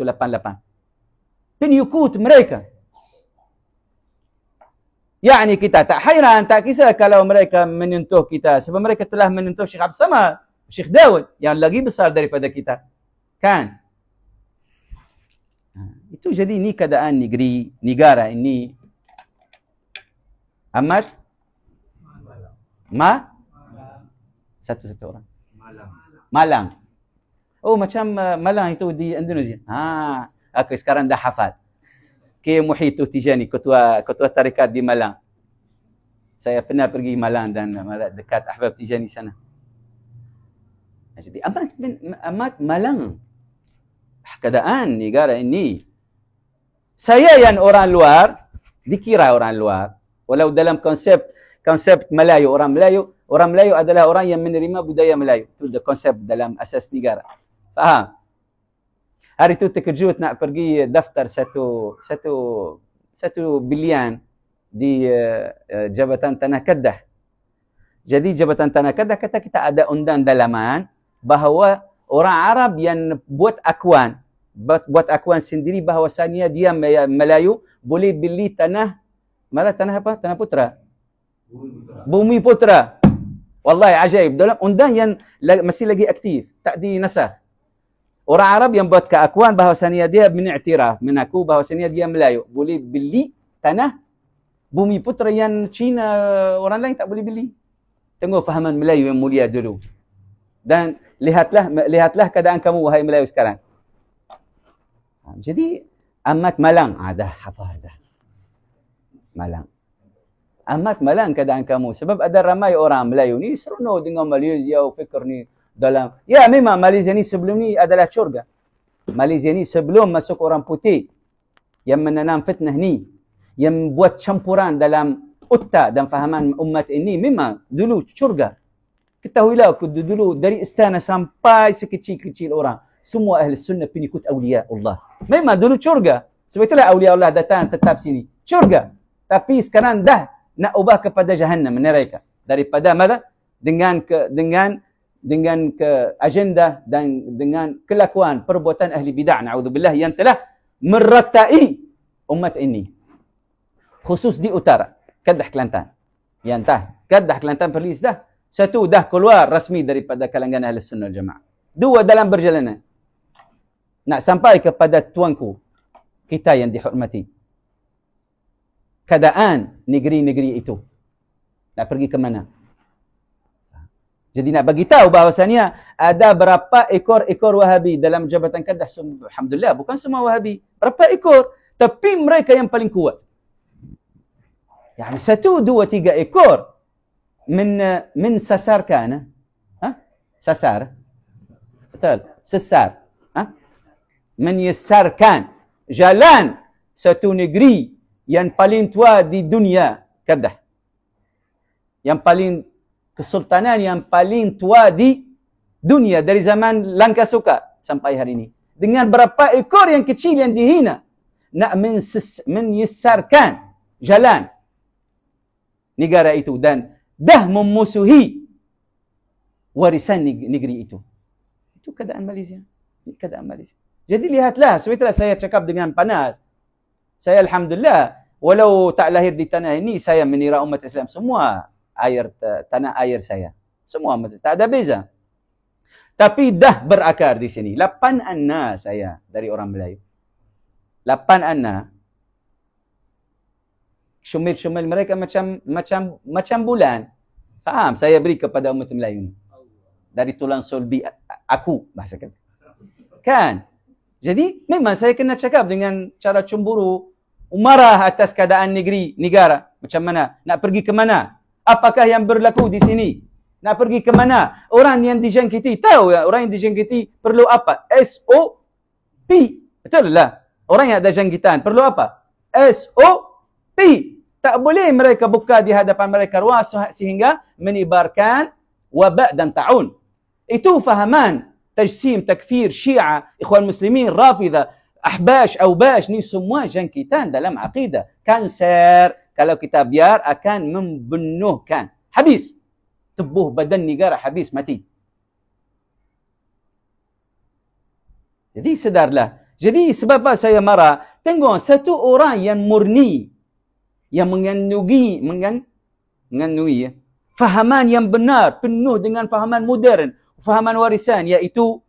Pengikut mereka. Yani kita tak hairan, tak kisah kalau mereka menyentuh kita. Sebab mereka telah menyentuh Syekh Abdul Samad, Syekh Daud yang lagi besar daripada kita. Kan? Itu jadi ni keadaan negara ini amat satu orang. Malang. Oh, macam Malang itu di Indonesia. Aku sekarang dah hafal. K. Muhyiddin Tijani, ketua tarekat di Malang. Saya pernah pergi Malang dan dekat Ahbab Tijani sana. Jadi amat Malang keadaan negara ini. Saya yang orang luar, dikira orang luar. Walau dalam konsep Melayu, orang Melayu adalah orang yang menerima budaya Melayu. Itu konsep dalam asas negara. Faham? Hari itu terkejut nak pergi daftar satu bilion di Jabatan Tanah Kedah. Jadi Jabatan Tanah Kedah kata kita ada undang dalaman bahawa orang Arab yang buat akuan sendiri bahawasanya dia Melayu boleh beli tanah apa? Tanah Putra. Bumi Putra. Wallahi ajaib. Dalam undang yang masih lagi aktif, tak dinasah. Orang Arab yang buat keakuan bahawasanya dia mengaku bahawasanya dia Melayu boleh beli tanah Bumi Putra yang Cina orang lain tak boleh beli. Tengok fahaman Melayu yang mulia dulu. Dan lihatlah keadaan kamu wahai Melayu sekarang. Jadi amat malang. Dah hafal dah. Malang. Amat malang keadaan kamu. Sebab ada ramai orang Melayu ni seronok dengan Malaysia, fikir ni dalam. Ya memang Malaysia ni sebelum ni adalah syurga. Malaysia ni sebelum masuk orang putih yang menanam fitnah ni, yang buat campuran dalam otak dan fahaman umat ini, memang dulu syurga. Ketahuilah dulu dari istana sampai sekecil-kecil orang, semua ahli sunnah pengikut awliya Allah. Memang dulu syurga. Sebab itulah awliya Allah datang tetap sini. Syurga. Tapi sekarang dah nak ubah kepada jahannam mereka. Daripada mana? Dengan agenda dan dengan kelakuan perbuatan ahli bidah, na'udzubillah, yang telah meratai umat ini. Khusus di utara, Kedah Kelantan. Yang Kedah Kelantan Perlis dah. Satu dah keluar rasmi daripada kalangan ahli sunnah jamaah. Dua dalam perjalanan. Nak sampai kepada tuanku, kita yang dihormati. Keadaan negeri-negeri itu. Nak pergi ke mana? Jadi nak bagi tahu bahawasanya ada berapa ekor Wahabi dalam Jabatan Kedah. Alhamdulillah, bukan semua Wahabi. Berapa ekor? Tapi mereka yang paling kuat. Yani 1, 2, 3 ekor mensasarkan. Sasar. Betul. Sesar. Menyesarkan jalan satu negeri yang paling tua di dunia, Kedah. Yang paling kesultanan yang paling tua di dunia dari zaman Langkasuka sampai hari ini. Dengan berapa ekor yang kecil yang dihina. Nak menyesarkan jalan negara itu dan dah memusuhi warisan negeri itu. Itu keadaan Malaysia. Ini keadaan Malaysia. Jadi lihatlah, sebetulnya saya cakap dengan panas. Saya Alhamdulillah, walau tak lahir di tanah ini, saya menira umat Islam semua. Tanah air saya. Semua umat Islam. Tak ada beza. Tapi dah berakar di sini. 8 anak saya dari orang Melayu. 8 anak. Syumil-syumil mereka macam bulan. Faham? Saya beri kepada umat Melayu ni. Dari tulang sulbi aku, bahasa kata. Kan? Jadi memang saya kena cakap dengan cara cemburu, marah atas keadaan negara. Macam mana? Nak pergi ke mana? Apakah yang berlaku di sini? Nak pergi ke mana? Orang yang dijangkiti, tahu ya, orang yang dijangkiti perlu apa? SOP. Betul lah. Orang yang ada jangkitan perlu apa? SOP. Tak boleh mereka buka di hadapan mereka ruang sehingga menibarkan wabak dan ta'un. Itu fahaman tajsim, takfir, syiah, ikhwan muslimin, rafidah, ahbash, awbash, ni semua jangkitan dalam aqidah. kanser. Kalau kita biar akan membunuhkan. Habis. Tubuh badan negara habis, mati. Jadi sedarlah. Jadi sebab apa saya marah? Tengok satu orang yang murni, yang mengandungi fahaman yang benar, penuh dengan fahaman moden, fahaman warisan, iaitu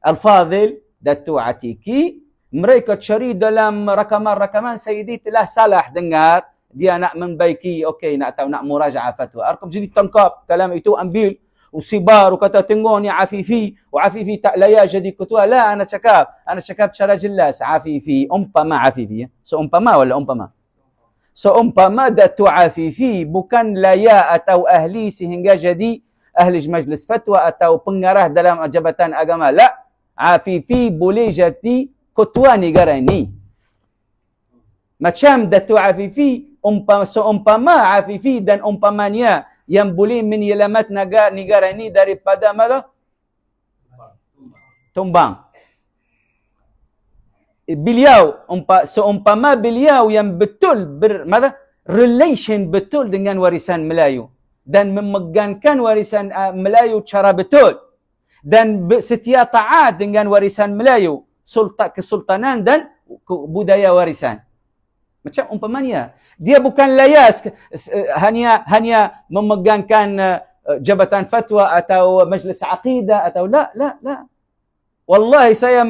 Al-Fadhil Datuk Atiki. Mereka cari dalam rakaman-rakaman Sayyidi telah salah dengar, dia nak membaiki, okey, nak tahu, nak muraja'ah fatwa. Arkam jadi tangkap kalam itu, ambil usibar, kata tengok ni Afifi, Afifi tak layak jadi ketua. La, ana cakap secara jelas, Afifi, umpama Afifi. Seumpama wala umpama? Seumpama Datuk Afifi bukan layak atau ahli sehingga jadi ahli majlis fatwa atau pengarah dalam jabatan agama. La, Afifi boleh jadi ketua negara ini. Macam Datuk Afifi, seumpama Afifi dan umpamanya yang boleh menyelamat negara ini daripada mana? Tumbang. Beliau, seumpama beliau yang betul relation betul dengan warisan Melayu dan memegangkan warisan Melayu cara betul dan setia taat dengan warisan Melayu, kesultanan dan budaya warisan. Macam umpamanya, dia bukan layas hanya memegangkan jabatan fatwa atau majlis aqidah atau la. Wallahi saya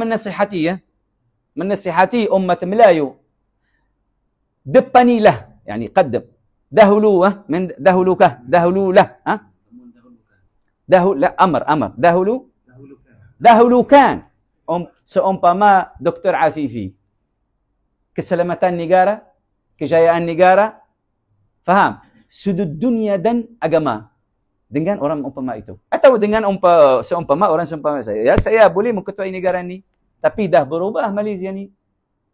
menasihati umat Melayu. Depanilah, yani qaddam. Dahululah. Dahulukan. Seumpama Dr. Afifi. Keselamatan negara, kejayaan negara, faham? Sudut dunia dan agama dengan orang umpama itu. Atau dengan seumpama orang seumpama saya. Ya, saya boleh mengetuai negara ni, tapi dah berubah Malaysia ni.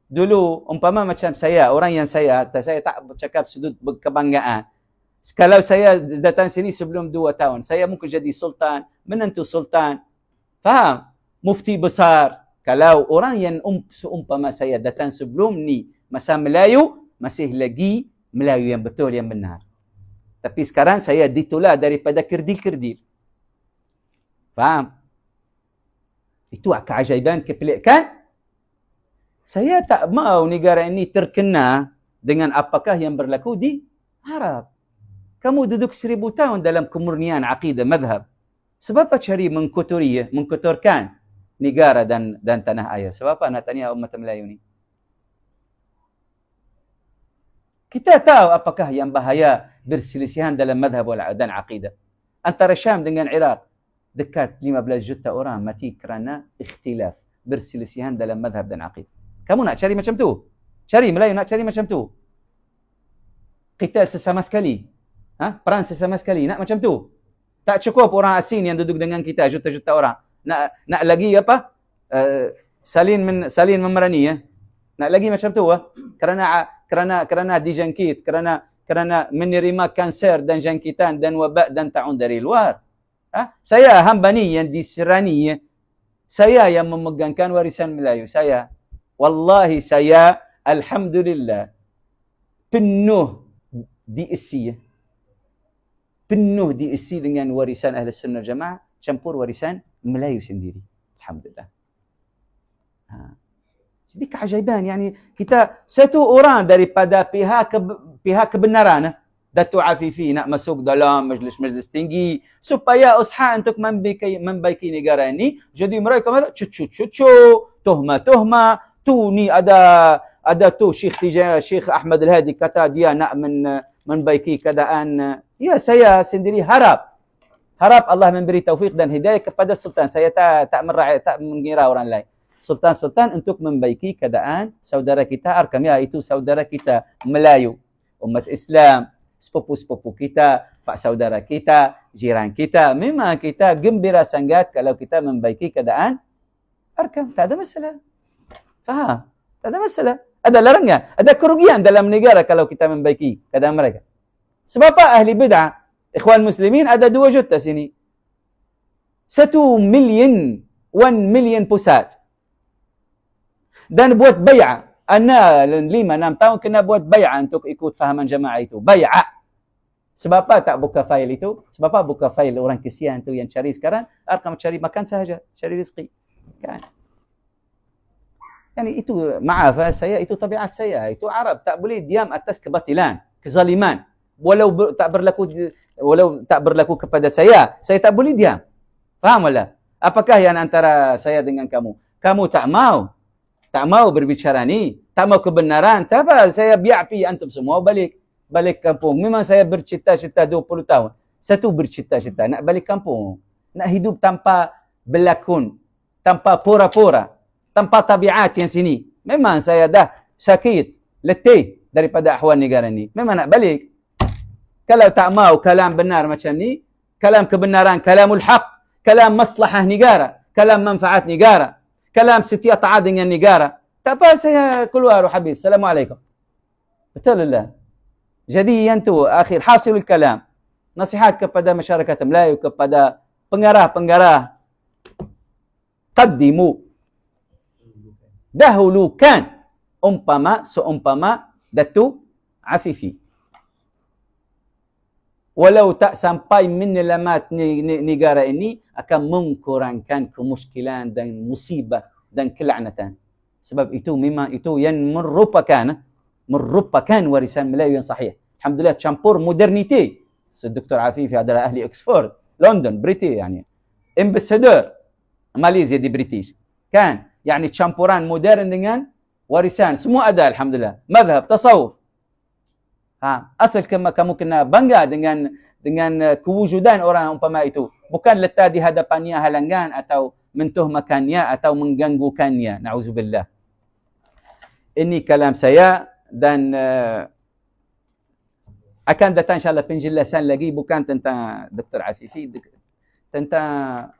Dulu umpama macam saya, orang yang saya tak bercakap sudut kebanggaan. Kalau saya datang sini sebelum 2 tahun, saya mungkin jadi sultan, menantu sultan. Faham? Mufti besar. Kalau orang yang seumpama saya datang sebelum ni, masa Melayu, masih lagi Melayu yang betul, yang benar. Tapi sekarang saya ditolak daripada kerdil-kerdil. Faham? Itu keajaiban, kepelikan. Saya tak mau negara ini terkena dengan apakah yang berlaku di Arab. Kamu duduk 1000 tahun dalam kemurnian akidah, madhab. Sebab apa cari mengkotorkan negara dan tanah air? Sebab apa nak tanya umat Melayu ni? Kita tahu apakah yang bahaya berselisihan dalam madhab dan aqidah. Antara Syam dengan Iraq, dekat 15 juta orang mati kerana ikhtilaf, berselisihan dalam madhab dan aqidah. Kamu nak cari macam tu? Cari Melayu nak cari macam tu? Kita sesama sekali. Perang sesama sekali. Nak macam tu? Tak cukup orang asing yang duduk dengan kita, juta-juta orang. Nak lagi apa? Salin memerani ya. Nak lagi macam tu kerana dijangkit, kerana menerima kanser dan jangkitan dan wabak dan taun dari luar. Saya hamba ni yang diserani ya. Saya yang memegangkan warisan Melayu. Wallahi saya alhamdulillah penuh diisi ya. Penuh diisi dengan warisan Ahli Sunnah Jamaah, campur warisan Melayu sendiri. Alhamdulillah. Jadi keajaiban, yani kita satu orang daripada pihak kebenaran, Datuk Afifi nak masuk dalam majlis-majlis tinggi supaya usaha untuk membaiki negara ini. Jadi mereka cucu, tuhma, tu ni ada tu Syekh Ahmad Al-Hadi kata dia nak membaiki keadaan. Ya, saya sendiri harap Allah memberi taufik dan hidayah kepada Sultan. Saya tak mengira orang lain. Sultan untuk membaiki keadaan saudara kita Arkam. Ya, itu saudara kita Melayu, umat Islam, sepupu-sepupu kita, pak saudara kita, jiran kita. Memang kita gembira sangat kalau kita membaiki keadaan Arkam. Tak ada masalah. Faham? Tak ada masalah. Ada larangan, ada kerugian dalam negara kalau kita membaiki keadaan mereka. Sebab apa ahli bid'ah, ikhwan muslimin ada 2 juta sini. 1 million pusat. Dan buat bay'ah Ana 5-6 tahun kena buat bay'ah untuk ikut fahaman jamaah itu. Bay'ah. Sebab apa tak buka fail itu? Sebab apa buka fail orang kesian tu yang cari sekarang? Arkam cari makan sahaja, cari rezeki. Kan? Yani itu, maaf saya, itu tabiat saya. Itu Arab. Tak boleh diam atas kebatilan, kezaliman. Walau tak berlaku kepada saya tak boleh diam. Faham wala? Apakah yang antara saya dengan kamu? Kamu tak mau berbicara ni, tak mau kebenaran. Tak apa, saya bi'afi antum semua balik kampung. Memang saya bercita-cita 20 tahun. Satu bercita-cita nak balik kampung. Nak hidup tanpa berlakon, tanpa pura-pura, tanpa tabiat yang sini. Memang saya dah sakit, letih daripada ahwal negara ni. Memang nak balik. Kalau tak mau kalam benar macam ni, kalam kebenaran, kalamul haq, kalam maslahah negara, kalam manfaat negara, kalam setia taat dengan negara, tak apa saya keluar habis. Assalamualaikum. Betul lah. Jadi yang tu akhir hasilul kalam, nasihat kepada masyarakat Melayu, kepada pengarah-pengarah, qaddimu, dahulukan seumpama Datuk Afifi. Walau tak sampai menyelamat negara ini, akan mengkurangkan kemuskilan dan musibah dan kelaknatan. Sebab itu memang itu yang merupakan warisan Melayu yang sahih. Alhamdulillah, campur moderniti. So, Dr. Afifi adalah ahli Oxford, London, British yani. Ambassador Malaysia di British. Kan? Yani campuran modern dengan warisan. Semua ada alhamdulillah. Madhab, tasawuf. Asal kamu kena bangga dengan kewujudan orang umpama itu. Bukan letak di hadapannya halangan atau mentuhmakannya atau mengganggukannya. Na'udzubillah. Ini kalam saya dan akan datang insyaAllah penjelasan lagi bukan tentang Dr. Afifi, tentang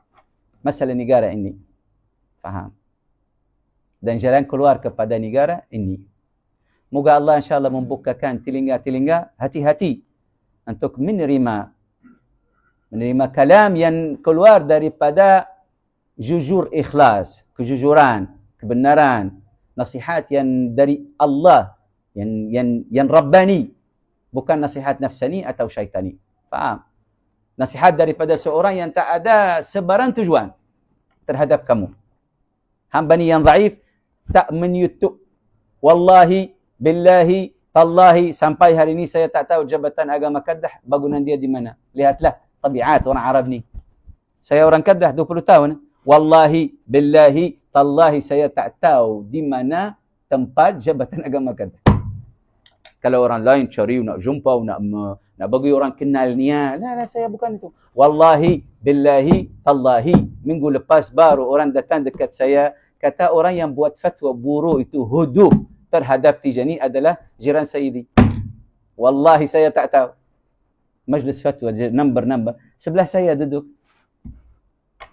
masalah negara ini. Faham? Dan jalan keluar kepada negara ini. Moga Allah insyaAllah membukakan telinga-telinga, hati-hati untuk menerima kalam yang keluar daripada jujur ikhlas, kejujuran, kebenaran, nasihat yang dari Allah, yang Rabbani, bukan nasihat nafsani atau syaitani. Faham? Nasihat daripada seorang yang tak ada sebarang tujuan terhadap kamu. Hamba ni yang dhaif tak menyutuk. Wallahi, billahi, tallahi, sampai hari ini saya tak tahu Jabatan Agama Kedah bangunan dia di mana. Lihatlah tabiat orang Arab ni. Saya orang Kedah 20 tahun. Wallahi, billahi, tallahi, saya tak tahu di mana tempat Jabatan Agama Kedah. Kalau orang lain cari, nak jumpa, nak bagi orang kenal niat. Lah, saya bukan itu. Wallahi, billahi, tallahi, minggu lepas baru orang datang dekat saya, kata orang yang buat fatwa buruk itu hudub terhadap Tijani adalah jiran Sayyidi. Wallahi saya tak tahu. Majlis fatwa, number. Sebelah saya duduk.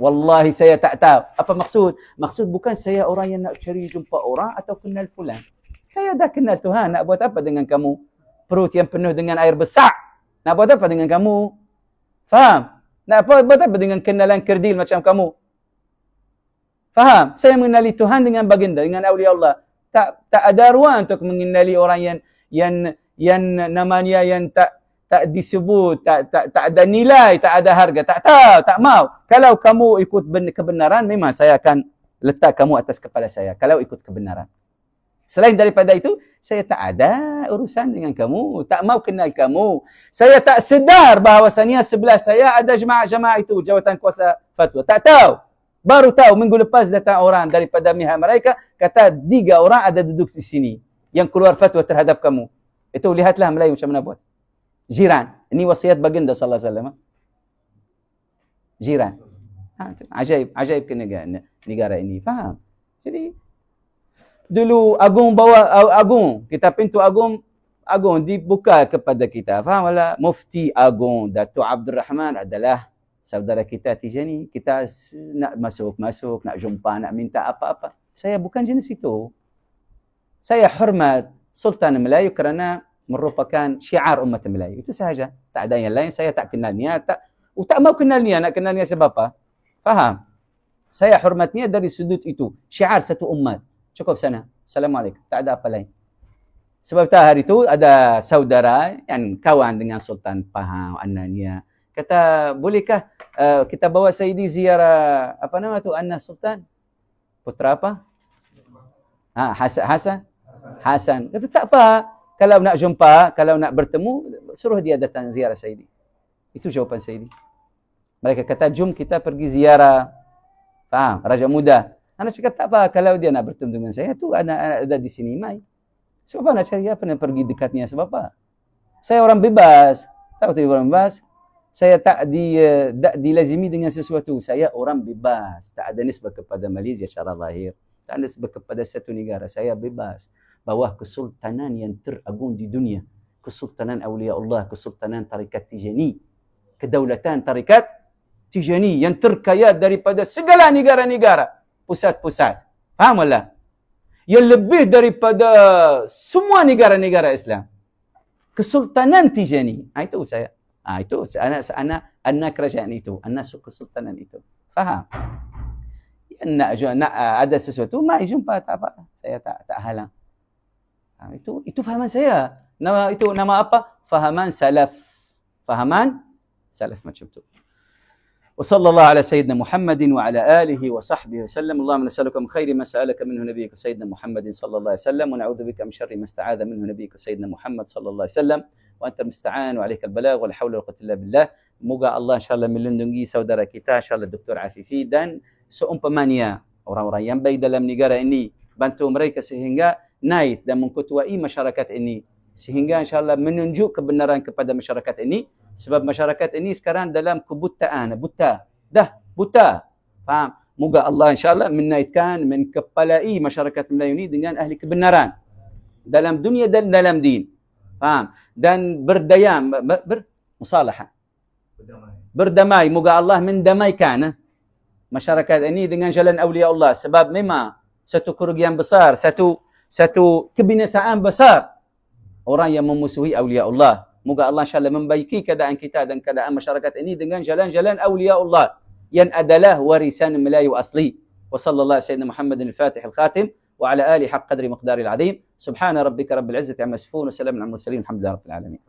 Wallahi saya tak tahu. Apa maksud? Maksud bukan saya orang yang nak cari jumpa orang atau kenal fulan. Saya dah kenal Tuhan. Nak buat apa dengan kamu? Perut yang penuh dengan air besar. Nak buat apa dengan kamu? Faham? Nak buat apa dengan kenalan kerdil macam kamu? Faham? Saya mengenali Tuhan dengan baginda, dengan awliya Allah. Tak ada ruang untuk mengenali orang yang namanya yang tak disebut, tak ada nilai, tak ada harga, tak tahu, tak mau. Kalau kamu ikut kebenaran, memang saya akan letak kamu atas kepala saya. Kalau ikut kebenaran. Selain daripada itu, saya tak ada urusan dengan kamu, tak mau kenal kamu. Saya tak sedar bahawasanya sebelah saya ada jemaah itu, jawatan kuasa fatwa. Tak tahu. Baru tahu minggu lepas datang orang daripada pihak mereka, kata 3 orang ada duduk di sini yang keluar fatwa terhadap kamu. Itu lihatlah Melayu macam mana buat. Jiran. Ini wasiat baginda sallallahu alaihi wasallam. Jiran. Ajaib ke negara ini. Faham? Jadi dulu agung, kita pintu agung dibuka kepada kita. Faham lah? Mufti Agung Datuk Abdul Rahman adalah saudara kita Tijani. Kita nak masuk, nak jumpa, nak minta apa-apa. Saya bukan jenis itu. Saya hormat Sultan Melayu kerana merupakan syiar umat Melayu. Itu sahaja. Tak ada yang lain. Saya tak kenalnya. Tak mau kenalnya. Nak kenalnya sebab apa? Faham? Saya hormatnya dari sudut itu. Syiar satu umat. Cukup sana. Assalamualaikum. Tak ada apa lain. Sebab hari itu ada saudara yang kawan dengan Sultan Pahang, Anania. Kata, bolehkah kita bawa Saidi ziarah, apa nama tu, Anna Sultan? Putra apa? Hasan. Kata, tak apa. Kalau nak jumpa, kalau nak bertemu, suruh dia datang ziarah Saidi. Itu jawapan Saidi. Mereka kata, jom kita pergi ziarah, faham, Raja Muda. Anak cakap, tak apa, kalau dia nak bertemu dengan saya, tu anak ada di sini, mai. Sebab apa nak cari apa, nak pergi dekatnya, sebab apa? Saya orang bebas. Tahu tu orang bebas? Saya tak dilazimi dengan sesuatu. Saya orang bebas. Tak ada nisbah kepada Malaysia secara lahir. Tak ada nisbah kepada satu negara. Saya bebas. Bawah kesultanan yang teragung di dunia. Kesultanan Awliya Allah. Kesultanan Tarikat Tijani. Kedaulatan Tarikat Tijani. Yang terkaya daripada segala negara-negara. Pusat-pusat. Faham tak? Yang lebih daripada semua negara-negara Islam. Kesultanan Tijani. Itu saya. Itu anak kerajaan itu, anak kesultanan itu. Faham? Nak ada sesuatu, mai jumpa, tak apa. Saya tak halang. Itu fahaman saya. Nama apa? Fahaman salaf. Fahaman salaf macam tu. وصلى الله على سيدنا محمد وعلى آله وصحبه وسلم. اللهم نسألك من خير ما سألك منه نبيك سيدنا محمد صلى الله عليه وسلم ونعوذ بك من شر ما استعاذ منه نبيك سيدنا محمد صلى الله عليه وسلم وأنت المستعان وعليك البلاغ ولا حول ولا قوة إلا بالله. Moga Allah insyaAllah melindungi saudara kita, insyaAllah Dr. Afifi, dan seumpamanya orang-orang yang baik dalam negara ini, bantu mereka sehingga naik dan mengketuai masyarakat ini, sehingga insyaAllah menunjuk kebenaran kepada masyarakat ini. Sebab masyarakat ini sekarang dalam kebutaan, buta. Faham? Moga Allah insyaAllah menaikkan, menkepalai masyarakat Melayu ini dengan ahli kebenaran. Dalam dunia dan dalam din. Faham? Dan berdayam, bermusalahat. Berdamai. Moga Allah mendamaikan masyarakat ini dengan jalan awliya Allah. Sebab memang satu kerugian besar, satu kebinasaan besar orang yang memusuhi awliya Allah. Moga Allah insyaAllah membaiki keadaan kita dan keadaan masyarakat ini dengan jalan-jalan awliya Allah yang adalah warisan Melayu asli. Wa sallallahu sayyidina Muhammadin al-Fatih al-Khatim wa ala alihi haqq qadri miqdaril azim. Subhana rabbika rabbil izzati amma yasifun wa salamun alal mursalin. Alhamdulillahi rabbil alamin.